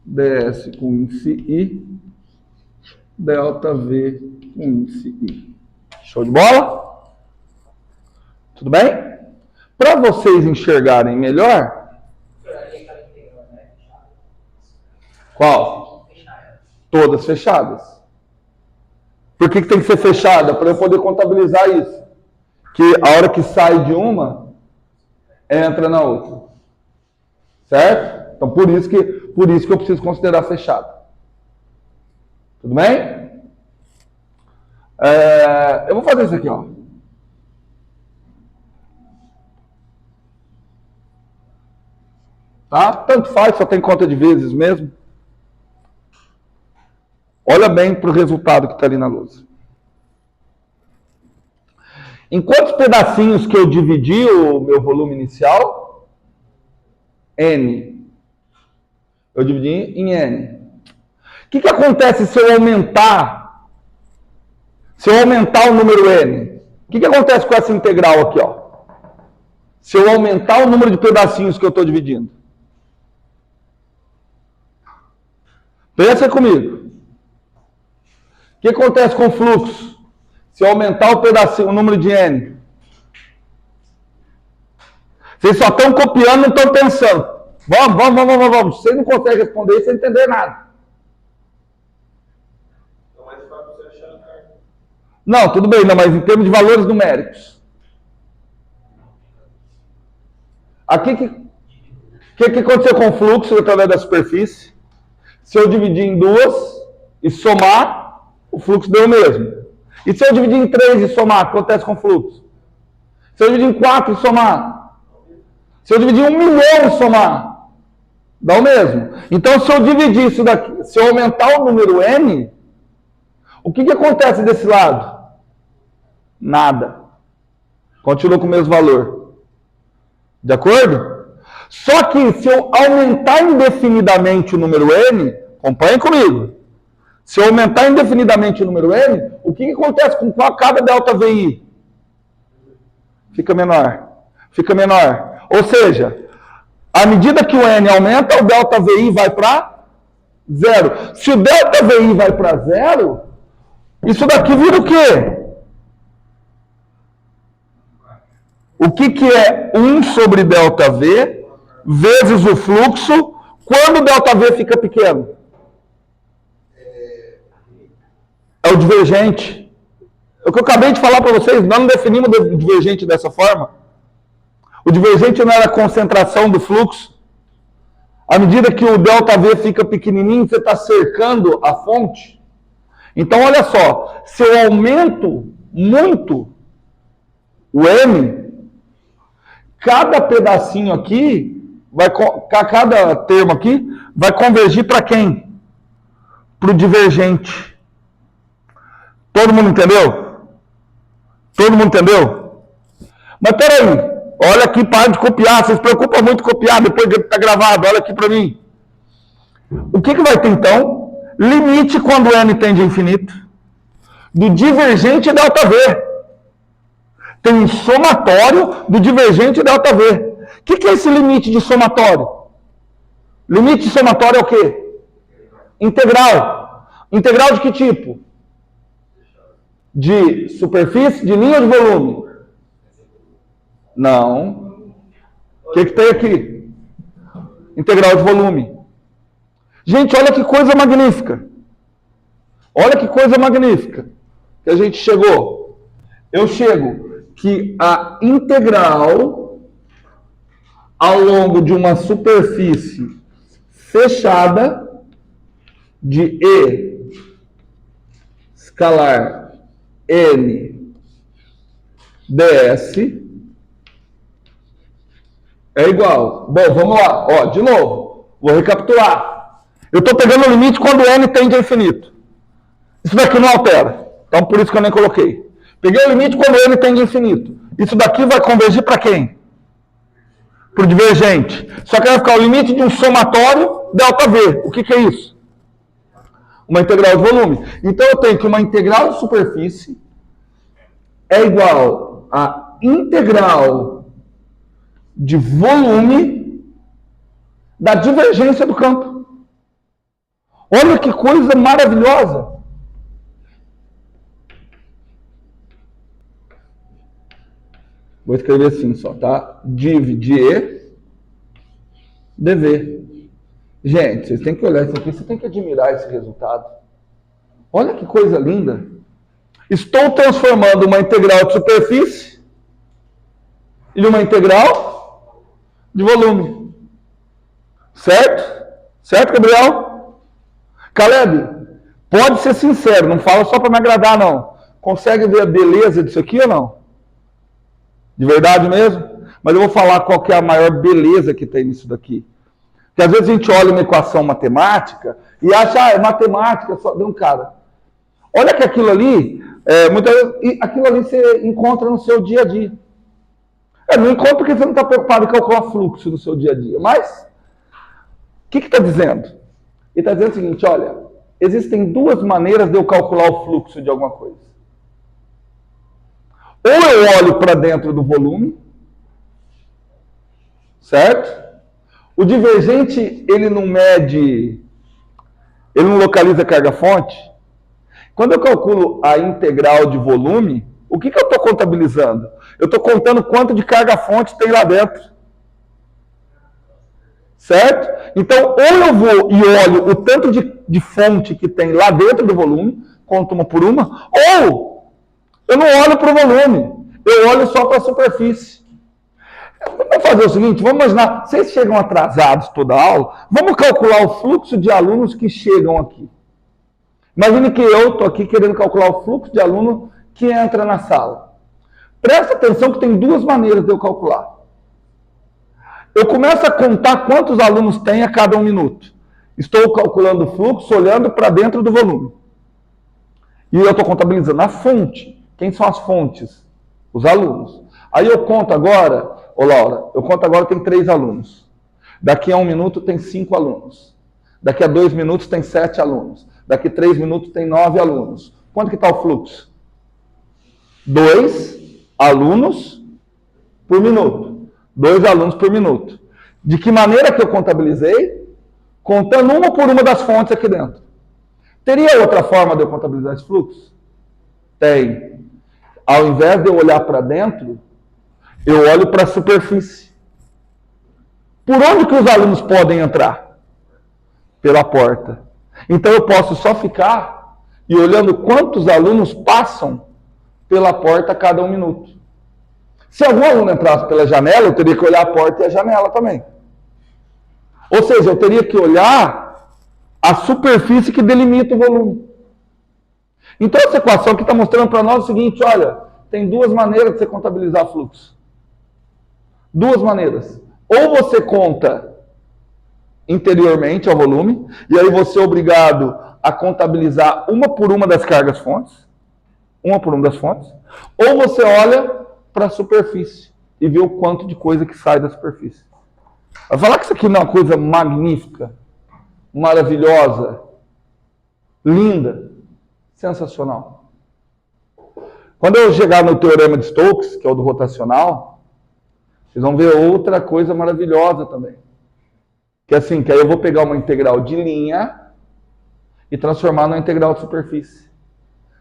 DS com índice I, delta V com índice I. Show de bola? Tudo bem? Para vocês enxergarem melhor... Qual? Todas fechadas. Por que tem que ser fechada? Para eu poder contabilizar isso. Que a hora que sai de uma, entra na outra. Certo? Então, por isso que eu preciso considerar fechado. Tudo bem? Eu vou fazer isso aqui, ó. Tá? Tanto faz, só tem conta de vezes mesmo. Olha bem para o resultado que está ali na lousa. Em quantos pedacinhos que eu dividi o meu volume inicial? N. Eu dividi em N. O que acontece se eu aumentar? Se eu aumentar o número N? O que acontece com essa integral aqui, ó? Se eu aumentar o número de pedacinhos que eu estou dividindo? Pensa comigo. O que acontece com o fluxo? Se eu aumentar o número de N? Vocês só estão copiando, não estão pensando. Vamos. Vocês não conseguem responder isso sem entender nada. Então, mais fácil você achar a carta. Não, tudo bem, não, mas em termos de valores numéricos. Aqui, o que aconteceu com o fluxo através da superfície? Se eu dividir em duas e somar, o fluxo deu o mesmo. E se eu dividir em 3 e somar, o que acontece com o fluxo? Se eu dividir em 4 e somar? Se eu dividir em 1 milhão e somar? Dá o mesmo. Então, se eu dividir isso daqui, se eu aumentar o número N, o que acontece desse lado? Nada. Continua com o mesmo valor. De acordo? Só que se eu aumentar indefinidamente o número N, acompanhe comigo. Se eu aumentar indefinidamente o número N, o que acontece com cada delta VI? Fica menor. Fica menor. Ou seja, à medida que o N aumenta, o delta VI vai para 0. Se o delta VI vai para 0, isso daqui vira o quê? O que é 1 sobre delta V vezes o fluxo quando o delta V fica pequeno? É o divergente. É o que eu acabei de falar para vocês, nós não definimos o divergente dessa forma. O divergente não era a concentração do fluxo. À medida que o ΔV fica pequenininho, você está cercando a fonte. Então, olha só, se eu aumento muito o M, cada pedacinho aqui, cada termo aqui, vai convergir para quem? Para o divergente. Todo mundo entendeu? Todo mundo entendeu? Mas peraí, olha aqui, para de copiar, vocês se preocupam muito em copiar, depois que está gravado, olha aqui para mim. O que vai ter então? Limite quando N tende a infinito, do divergente ΔV. Tem um somatório do divergente ΔV. O que é esse limite de somatório? Limite de somatório é o quê? Integral. Integral de que tipo? De superfície, de linha ou de volume? Não. O que tem aqui? Integral de volume. Gente, olha que coisa magnífica. Olha que coisa magnífica que a gente chegou. Eu chego que a integral ao longo de uma superfície fechada de E escalar N ds é igual. Bom, vamos lá. Ó, de novo. Vou recapitular. Eu estou pegando o limite quando N tende a infinito. Isso daqui não altera. Então, por isso que eu nem coloquei. Peguei o limite quando N tende a infinito. Isso daqui vai convergir para quem? Para o divergente. Só que vai ficar o limite de um somatório ΔV. O que é isso? Uma integral de volume. Então, eu tenho que uma integral de superfície é igual a integral de volume da divergência do campo. Olha que coisa maravilhosa. Vou escrever assim só, tá? Div de E, dV. Gente, vocês têm que olhar isso aqui, vocês têm que admirar esse resultado. Olha que coisa linda. Estou transformando uma integral de superfície em uma integral de volume. Certo? Certo, Gabriel? Caleb, pode ser sincero, não fala só para me agradar, não. Consegue ver a beleza disso aqui ou não? De verdade mesmo? Mas eu vou falar qual que é a maior beleza que tem nisso daqui. Porque às vezes a gente olha uma equação matemática e acha, é matemática, só deu um cara. Olha que aquilo ali, muitas vezes, aquilo ali você encontra no seu dia a dia. Não encontra porque você não está preocupado em calcular fluxo no seu dia a dia. Mas, o que está dizendo? Ele está dizendo o seguinte, olha, existem duas maneiras de eu calcular o fluxo de alguma coisa. Ou eu olho para dentro do volume, certo? O divergente, ele não mede, ele não localiza carga-fonte. Quando eu calculo a integral de volume, o que eu estou contabilizando? Eu estou contando quanto de carga-fonte tem lá dentro. Certo? Então, ou eu vou e olho o tanto de fonte que tem lá dentro do volume, conto uma por uma, ou eu não olho para o volume, eu olho só para a superfície. Vamos fazer o seguinte, vamos imaginar, vocês chegam atrasados toda a aula, vamos calcular o fluxo de alunos que chegam aqui. Imagine que eu estou aqui querendo calcular o fluxo de aluno que entra na sala. Presta atenção que tem duas maneiras de eu calcular. Eu começo a contar quantos alunos tem a cada 1 minuto. Estou calculando o fluxo olhando para dentro do volume. E eu estou contabilizando a fonte. Quem são as fontes? Os alunos. Aí eu conto agora, Laura, eu conto agora tem 3 alunos. Daqui a 1 minuto tem 5 alunos. Daqui a 2 minutos tem 7 alunos. Daqui a 3 minutos tem 9 alunos. Quanto que está o fluxo? 2 alunos por minuto. 2 alunos por minuto. De que maneira que eu contabilizei? Contando uma por uma das fontes aqui dentro. Teria outra forma de eu contabilizar esse fluxo? Tem. Ao invés de eu olhar para dentro, eu olho para a superfície. Por onde que os alunos podem entrar? Pela porta. Então eu posso só ficar e olhando quantos alunos passam pela porta a cada 1 minuto. Se algum aluno entrasse pela janela, eu teria que olhar a porta e a janela também. Ou seja, eu teria que olhar a superfície que delimita o volume. Então essa equação aqui está mostrando para nós o seguinte, olha, tem 2 maneiras de você contabilizar fluxo. 2 maneiras. Ou você conta interiormente ao volume, e aí você é obrigado a contabilizar uma por uma das cargas fontes, uma por uma das fontes, ou você olha para a superfície e vê o quanto de coisa que sai da superfície. Vai falar que isso aqui não é uma coisa magnífica, maravilhosa, linda, sensacional. Quando eu chegar no teorema de Stokes, que é o do rotacional, vocês vão ver outra coisa maravilhosa também. Que é assim, que aí eu vou pegar uma integral de linha e transformar numa integral de superfície.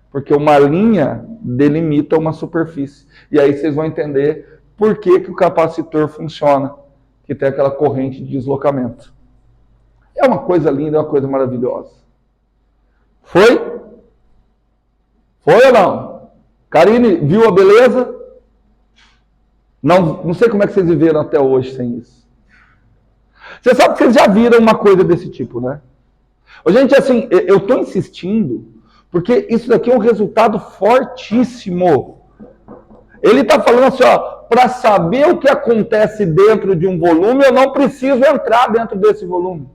Porque uma linha delimita uma superfície. E aí vocês vão entender por que o capacitor funciona, que tem aquela corrente de deslocamento. É uma coisa linda, é uma coisa maravilhosa. Foi? Foi ou não? Karine, viu a beleza? Não sei como é que vocês viveram até hoje sem isso. Você sabe que vocês já viram uma coisa desse tipo, né? Gente, assim, eu estou insistindo, porque isso daqui é um resultado fortíssimo. Ele está falando assim, ó, para saber o que acontece dentro de um volume, eu não preciso entrar dentro desse volume.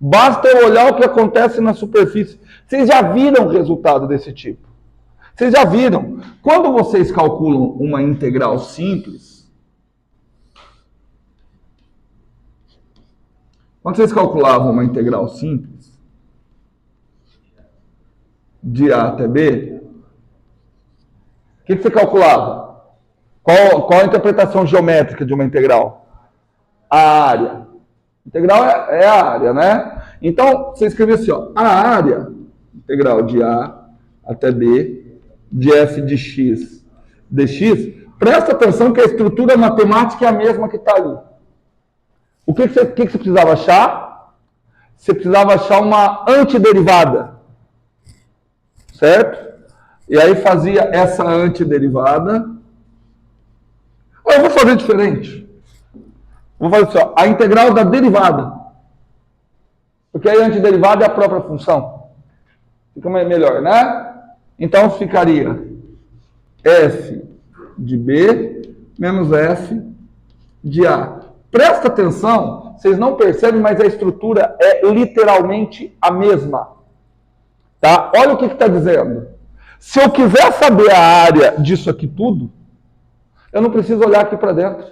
Basta eu olhar o que acontece na superfície. Vocês já viram resultado desse tipo? Vocês já viram? Quando vocês calculam uma integral simples, quando vocês calculavam uma integral simples, de A até B, o que você calculava? Qual a interpretação geométrica de uma integral? A área. Integral é a área, né? Então, você escreveu assim, ó, a área, integral de A até B, de f de x dx, presta atenção que a estrutura matemática é a mesma que está ali. O que você precisava achar? Você precisava achar uma antiderivada. Certo? E aí fazia essa antiderivada. Eu vou fazer diferente. Vou fazer assim, ó, a integral da derivada. Porque aí a antiderivada é a própria função. Fica melhor, né? Então ficaria f de b menos f de a. Presta atenção, vocês não percebem, mas a estrutura é literalmente a mesma. Tá? Olha o que está dizendo. Se eu quiser saber a área disso aqui tudo, eu não preciso olhar aqui para dentro.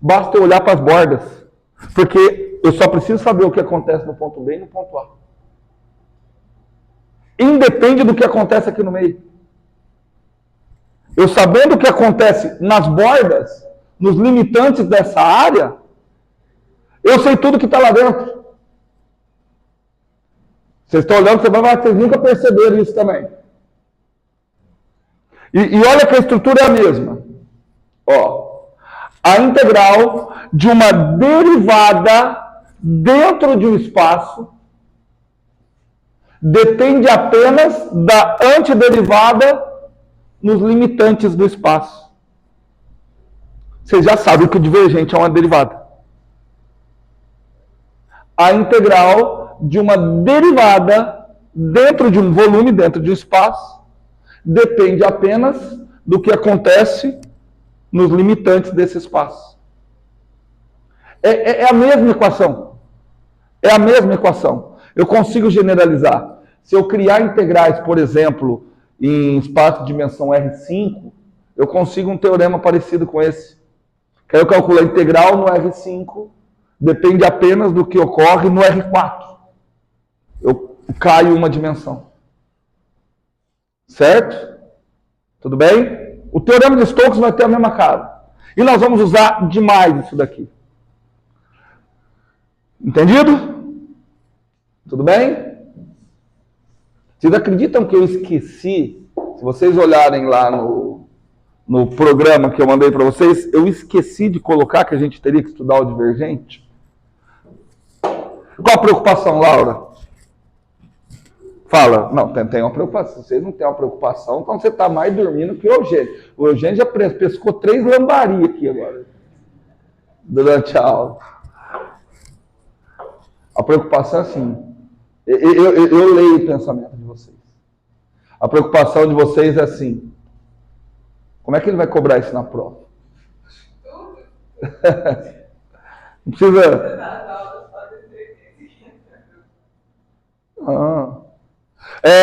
Basta eu olhar para as bordas. Porque eu só preciso saber o que acontece no ponto B e no ponto A. Independe do que acontece aqui no meio. Eu sabendo o que acontece nas bordas, nos limitantes dessa área, eu sei tudo que está lá dentro. Vocês estão olhando, vocês nunca perceberam isso também. E olha que a estrutura é a mesma. Ó, a integral de uma derivada dentro de um espaço depende apenas da antiderivada nos limitantes do espaço. Vocês já sabem que o divergente é uma derivada. A integral de uma derivada dentro de um volume, dentro de um espaço, depende apenas do que acontece nos limitantes desse espaço. É a mesma equação. É a mesma equação. Eu consigo generalizar. Se eu criar integrais, por exemplo, em espaço de dimensão R5, eu consigo um teorema parecido com esse. Que aí eu calculo a integral no R5, depende apenas do que ocorre no R4. Eu caio uma dimensão. Certo? Tudo bem? O teorema de Stokes vai ter a mesma cara. E nós vamos usar demais isso daqui. Entendido? Tudo bem? Vocês acreditam que eu esqueci? Se vocês olharem lá no programa que eu mandei para vocês, eu esqueci de colocar que a gente teria que estudar o divergente. Qual a preocupação, Laura? Fala. Não, tem uma preocupação. Vocês não têm uma preocupação, então você está mais dormindo que o Eugênio. O Eugênio já pescou 3 lambari aqui agora, durante a aula. A preocupação é assim. Eu leio o pensamento de vocês. A preocupação de vocês é assim. Como é que ele vai cobrar isso na prova? Não precisa...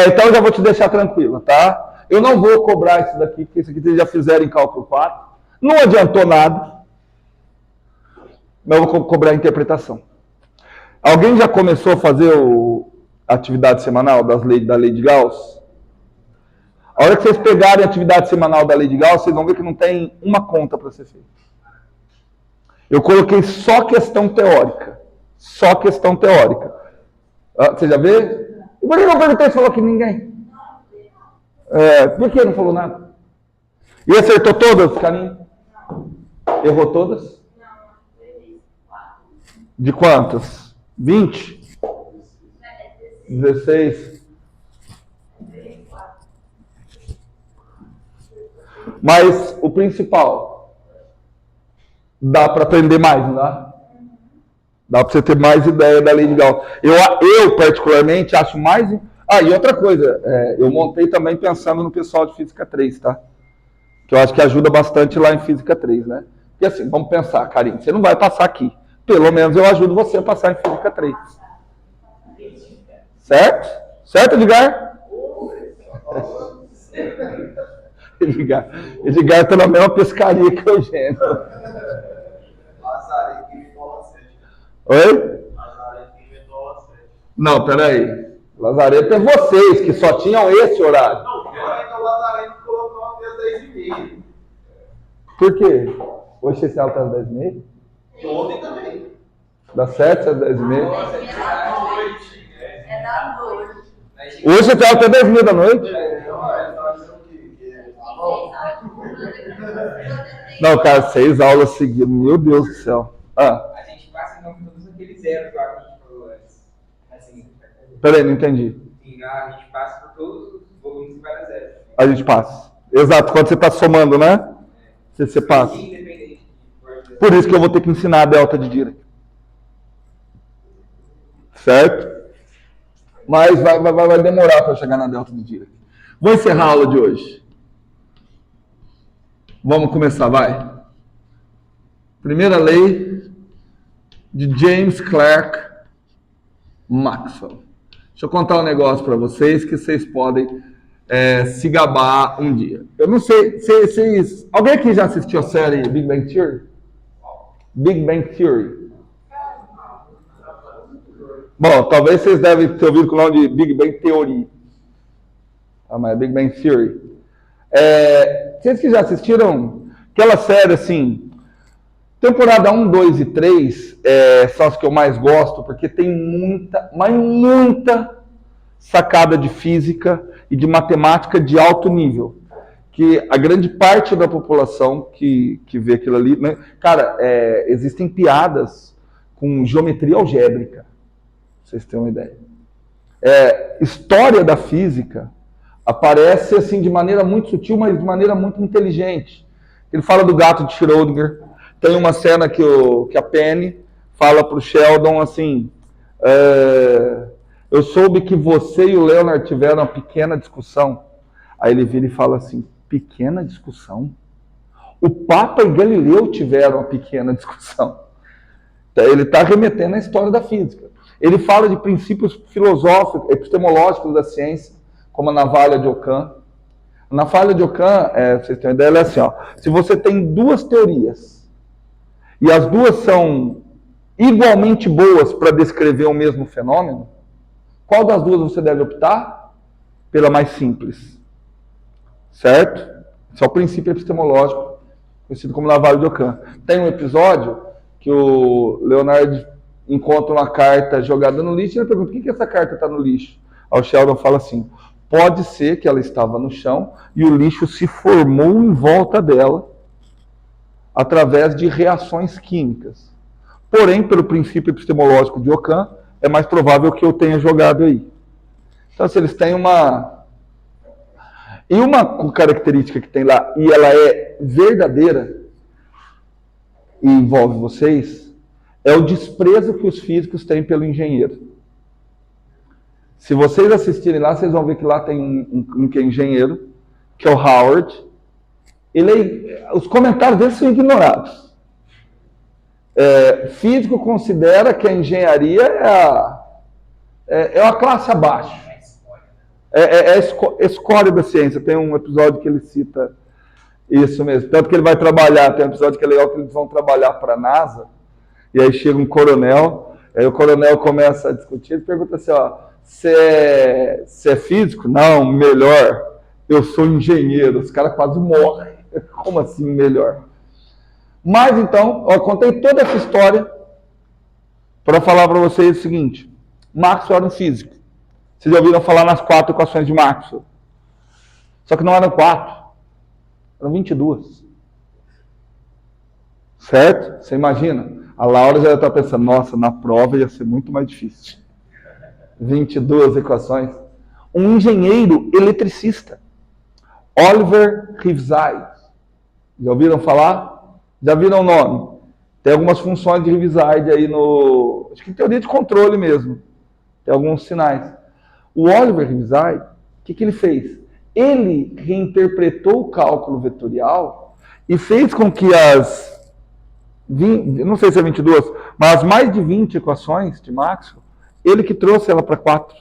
então eu já vou te deixar tranquila, tá? Eu não vou cobrar isso daqui, porque isso aqui vocês já fizeram em cálculo 4. Não adiantou nada. Mas eu vou cobrar a interpretação. Alguém já começou a fazer a atividade semanal da lei de Gauss? A hora que vocês pegarem a atividade semanal da lei de Gauss, vocês vão ver que não tem uma conta para ser feita. Eu coloquei só questão teórica. Só questão teórica. Você já vê? E por que não perguntei se falou que ninguém? Por que não falou nada? E acertou todas, carinho? Errou todas? De quantas? 20? 16? Mas o principal, dá para aprender mais, não dá? Dá para você ter mais ideia da lei de Gauss. Eu particularmente, acho mais... e outra coisa, eu montei também pensando no pessoal de Física 3, tá? Que eu acho que ajuda bastante lá em Física 3, né? Porque assim, vamos pensar, Karine, você não vai passar aqui. Pelo menos eu ajudo você a passar em Física 3. Certo? Certo, Edgar? Edgar está na mesma pescaria que o Eugênio. Oi? Não, peraí. Lazareto é vocês, que só tinham esse horário. Não, o Lazareto colocou até as 10h30. Por quê? Hoje você sai até as 10h30? Ontem também. Das 7 às 10h30? Nossa, é da noite. É da noite. Hoje você sai até 10h30 da noite? Não, cara, 6 aulas seguidas. Meu Deus do céu. A gente passa então por todos aqueles zeros lá que a gente falou antes. Assim, Peraí, não entendi. a gente passa por todos os volumes que vai dar zero. A gente passa. Exato, quando você está somando, né? Você passa. Independente. Por isso que eu vou ter que ensinar a delta de Dirac. Certo? Mas vai demorar para chegar na delta de Dirac. Vou encerrar a aula de hoje. Vamos começar, vai. Primeira lei de James Clerk Maxwell. Deixa eu contar um negócio para vocês que vocês podem se gabar um dia. Eu não sei, alguém aqui já assistiu a série Big Bang Theory? Big Bang Theory. Bom, talvez vocês devem ter ouvido com o nome de Big Bang Theory. Mas é Big Bang Theory. Vocês que já assistiram aquela série assim, temporada 1, 2 e 3 são as que eu mais gosto, porque tem muita, mas muita sacada de física e de matemática de alto nível. Que a grande parte da população que vê aquilo ali... Né? Cara, existem piadas com geometria algébrica, pra vocês terem uma ideia. História da física aparece assim de maneira muito sutil, mas de maneira muito inteligente. Ele fala do gato de Schrödinger. Tem uma cena que a Penny fala para o Sheldon assim: eu soube que você e o Leonard tiveram uma pequena discussão. Aí ele vira e fala assim: pequena discussão? O Papa e Galileu tiveram uma pequena discussão. Então, ele está remetendo à história da física. Ele fala de princípios filosóficos, epistemológicos da ciência, como a navalha de Ockham. A navalha de Ockham, pra vocês terem uma ideia, ela é assim, ó, se você tem duas teorias e as duas são igualmente boas para descrever o mesmo fenômeno, qual das duas você deve optar? Pela mais simples. Certo? Esse é o princípio epistemológico, conhecido como navalha de Ockham. Tem um episódio que o Leonard encontra uma carta jogada no lixo e ele pergunta: por que essa carta está no lixo? Aí o Sheldon fala assim: pode ser que ela estava no chão e o lixo se formou em volta dela através de reações químicas. Porém, pelo princípio epistemológico de Ockham, é mais provável que eu tenha jogado aí. Então, se eles têm uma... E uma característica que tem lá, e ela é verdadeira, e envolve vocês, é o desprezo que os físicos têm pelo engenheiro. Se vocês assistirem lá, vocês vão ver que lá tem um que é engenheiro, que é o Howard. Os comentários dele são ignorados. Físico considera que a engenharia é uma classe abaixo. É a escória da ciência. Tem um episódio que ele cita isso mesmo. Tanto que ele vai trabalhar, tem um episódio que é legal que eles vão trabalhar para a NASA, e aí chega um coronel, aí o coronel começa a discutir, ele pergunta assim, ó, você é físico? Não, melhor, eu sou engenheiro. Os caras quase morrem. Como assim melhor? Mas então, eu contei toda essa história para falar para vocês o seguinte: Maxwell era um físico. Vocês já ouviram falar nas 4 equações de Maxwell? Só que não eram 4, eram 22. Certo? Você imagina? A Laura já está pensando, nossa, na prova ia ser muito mais difícil. 22 equações. Um engenheiro eletricista, Oliver Rivesay. Já ouviram falar? Já viram o nome? Tem algumas funções de Rivesay aí no... Acho que teoria de controle mesmo. Tem alguns sinais. O Oliver Rivesay, o que ele fez? Ele reinterpretou o cálculo vetorial e fez com que as 20, não sei se é 22, mas as mais de 20 equações de Maxwell, ele que trouxe ela para 4,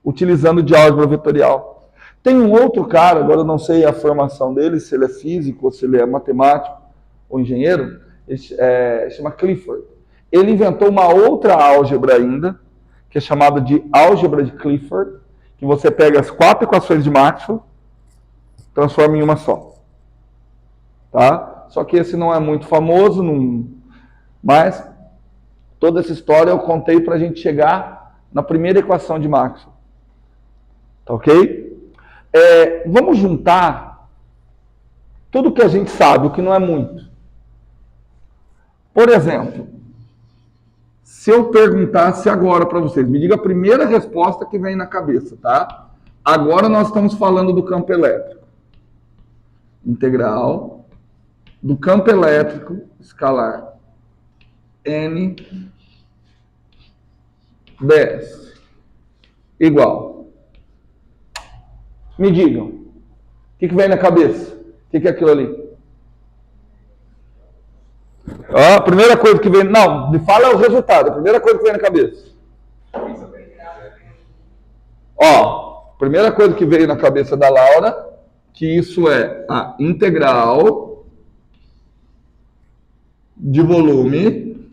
utilizando de álgebra vetorial. Tem um outro cara, agora eu não sei a formação dele, se ele é físico, ou se ele é matemático ou engenheiro, ele chama Clifford. Ele inventou uma outra álgebra ainda, que é chamada de álgebra de Clifford, que você pega as 4 equações de Maxwell, transforma em uma só. Tá? Só que esse não é muito famoso, mas toda essa história eu contei para a gente chegar na primeira equação de Maxwell. Tá ok? Vamos juntar tudo que a gente sabe, o que não é muito. Por exemplo, se eu perguntasse agora para vocês, me diga a primeira resposta que vem na cabeça, tá? Agora nós estamos falando do campo elétrico. Integral do campo elétrico escalar N ds igual. Me digam, o que vem na cabeça? O que é aquilo ali? A primeira coisa que vem... Não, me fala o resultado. A primeira coisa que vem na cabeça. Ó, primeira coisa que veio na cabeça da Laura, que isso é a integral de volume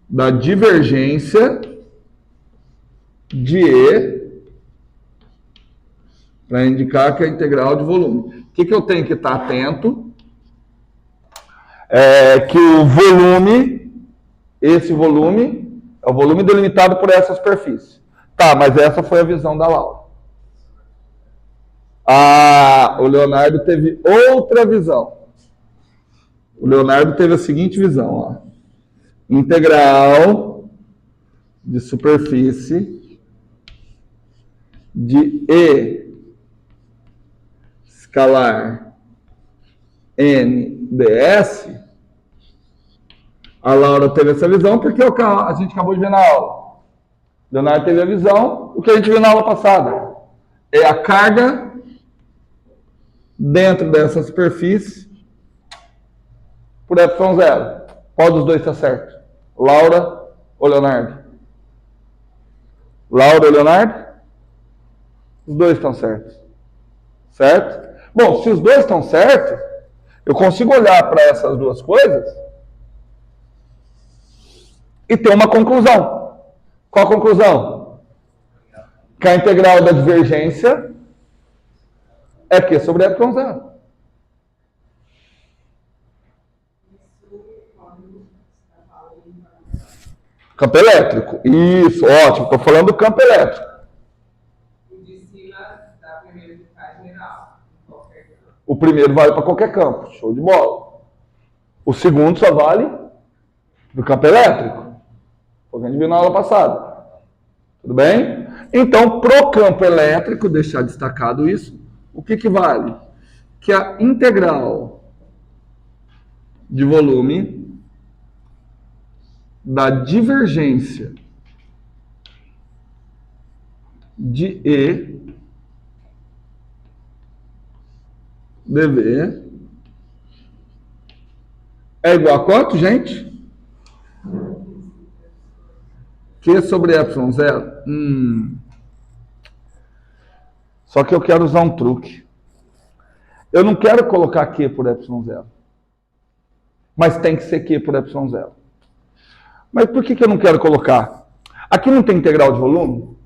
da divergência de E, para indicar que é a integral de volume. O que eu tenho que estar atento? Que o volume, esse volume, é o volume delimitado por essa superfície. Tá, mas essa foi a visão da Laura. O Leonardo teve outra visão. O Leonardo teve a seguinte visão, ó. Integral de superfície de E escalar N ds. A Laura teve essa visão porque a gente acabou de ver na aula. Leonardo teve a visão, o que a gente viu na aula passada. É a carga dentro dessa superfície por ε0. Qual dos dois está certo? Laura ou Leonardo? Laura ou Leonardo? Os dois estão certos. Certo? Bom, se os dois estão certos, eu consigo olhar para essas duas coisas e ter uma conclusão. Qual a conclusão? Que a integral da divergência é Q sobre ε0. Campo elétrico. Isso, ótimo. Estou falando do campo elétrico. O de cima dá primeiro que faz geral. O primeiro vale para qualquer campo. Show de bola. O segundo só vale do campo elétrico. Foi o que a gente viu na aula passada. Tudo bem? Então, pro campo elétrico, deixar destacado isso, o que vale? Que a integral de volume da divergência de E dV é igual a quanto, gente? Q sobre ε0. Só que eu quero usar um truque. Eu não quero colocar Q por ε0. Mas tem que ser Q por ε0. Mas por que eu não quero colocar? Aqui não tem integral de volume?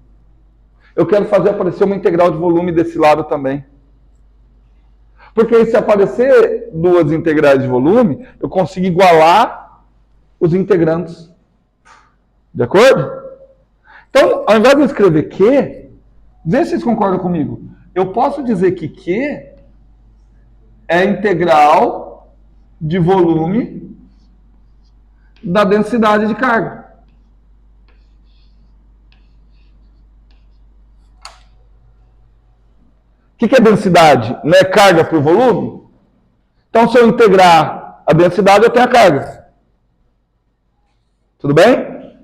Eu quero fazer aparecer uma integral de volume desse lado também. Porque aí, se aparecer duas integrais de volume, eu consigo igualar os integrandos. De acordo? Então, ao invés de eu escrever Q, vê se vocês concordam comigo. Eu posso dizer que Q é a integral de volume da densidade de carga. O que é densidade? Não é carga por volume? Então, se eu integrar a densidade, eu tenho a carga. Tudo bem?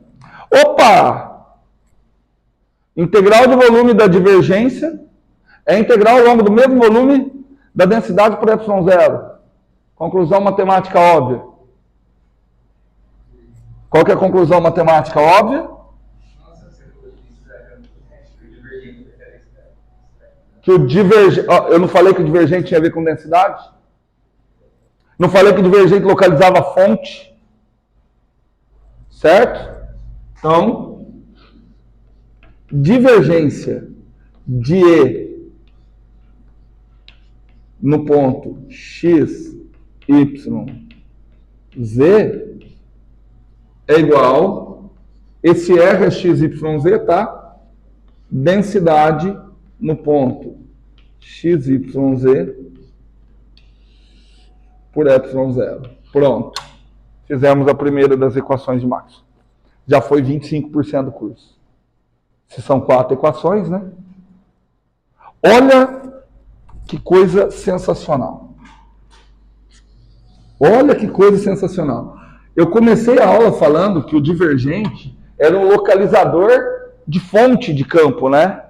Opa! Integral de volume da divergência é integral ao longo do mesmo volume da densidade por ε0. Conclusão matemática óbvia. Qual que é a conclusão matemática óbvia? Que o divergente... Eu não falei que o divergente tinha a ver com densidade? Não falei que o divergente localizava a fonte? Certo? Então, divergência de E no ponto x, y, z é igual, esse R é x, y, z, tá? Densidade no ponto x, y, z por ε0. Pronto. Fizemos a primeira das equações de Maxwell. Já foi 25% do curso. Se são 4 equações, né? Olha que coisa sensacional. Olha que coisa sensacional. Eu comecei a aula falando que o divergente era um localizador de fonte de campo, né?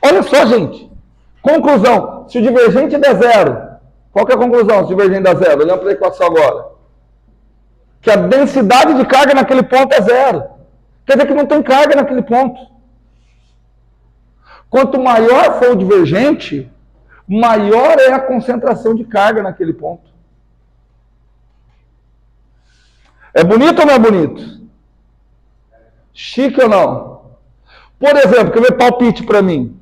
Olha só, gente. Conclusão. Se o divergente der zero, qual que é a conclusão se o divergente der zero? Olhando para a equação agora. Que a densidade de carga naquele ponto é zero. Quer dizer que não tem carga naquele ponto. Quanto maior for o divergente, maior é a concentração de carga naquele ponto. É bonito ou não é bonito? Chique ou não? Por exemplo, quer ver palpite para mim?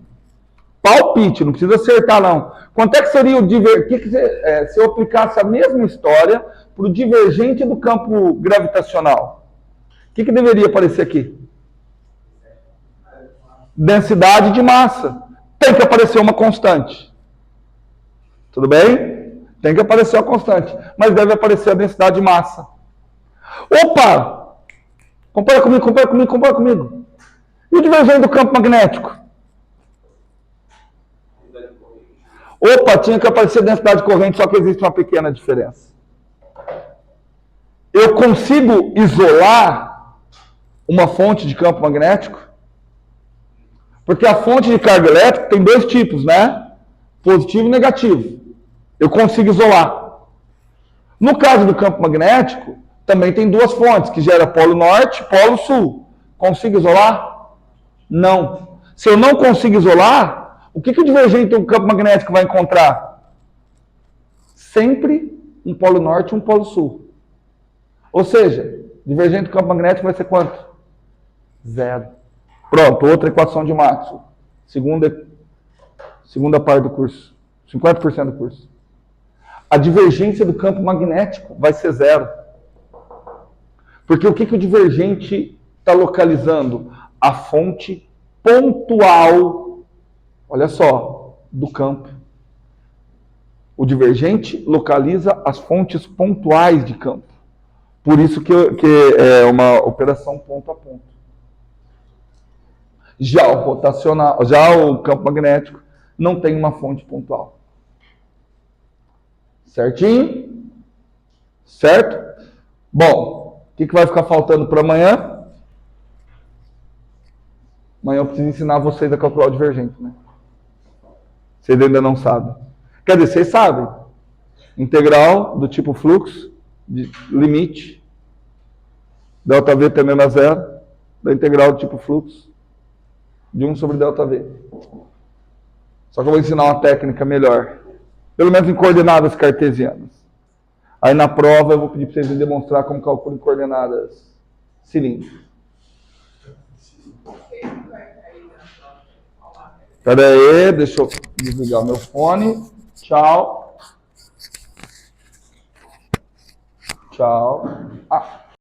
Palpite, não precisa acertar não. Quanto é que seria o divergente? Se eu aplicasse a mesma história para o divergente do campo gravitacional? O que deveria aparecer aqui? Densidade de massa. Tem que aparecer uma constante. Tudo bem? Tem que aparecer uma constante. Mas deve aparecer a densidade de massa. Opa! Compara comigo. E o divergente do campo magnético? Opa, tinha que aparecer densidade de corrente, só que existe uma pequena diferença. Eu consigo isolar uma fonte de campo magnético? Porque a fonte de carga elétrica tem dois tipos, né? Positivo e negativo. Eu consigo isolar. No caso do campo magnético, também tem duas fontes, que gera polo norte e polo sul. Consigo isolar? Não. Se eu não consigo isolar, o que o divergente do campo magnético vai encontrar? Sempre um polo norte e um polo sul. Ou seja, divergente do campo magnético vai ser quanto? Zero. Pronto, outra equação de Maxwell. Segunda parte do curso. 50% do curso. A divergência do campo magnético vai ser zero. Porque o que o divergente está localizando? A fonte pontual, olha só, do campo. O divergente localiza as fontes pontuais de campo. Por isso que é uma operação ponto a ponto. Já o rotacional, já o campo magnético não tem uma fonte pontual. Certinho? Certo? Bom, o que vai ficar faltando para amanhã? Amanhã eu preciso ensinar vocês a calcular o divergente, né? Vocês ainda não sabem. Quer dizer, vocês sabem. Integral do tipo fluxo, de limite, ΔV tendendo a zero, da integral do tipo fluxo, de 1 sobre ΔV. Só que eu vou ensinar uma técnica melhor. Pelo menos em coordenadas cartesianas. Aí na prova eu vou pedir para vocês demonstrar como calcula em coordenadas cilíndricas. Espera aí, deixa eu desligar o meu fone. Tchau. Tchau.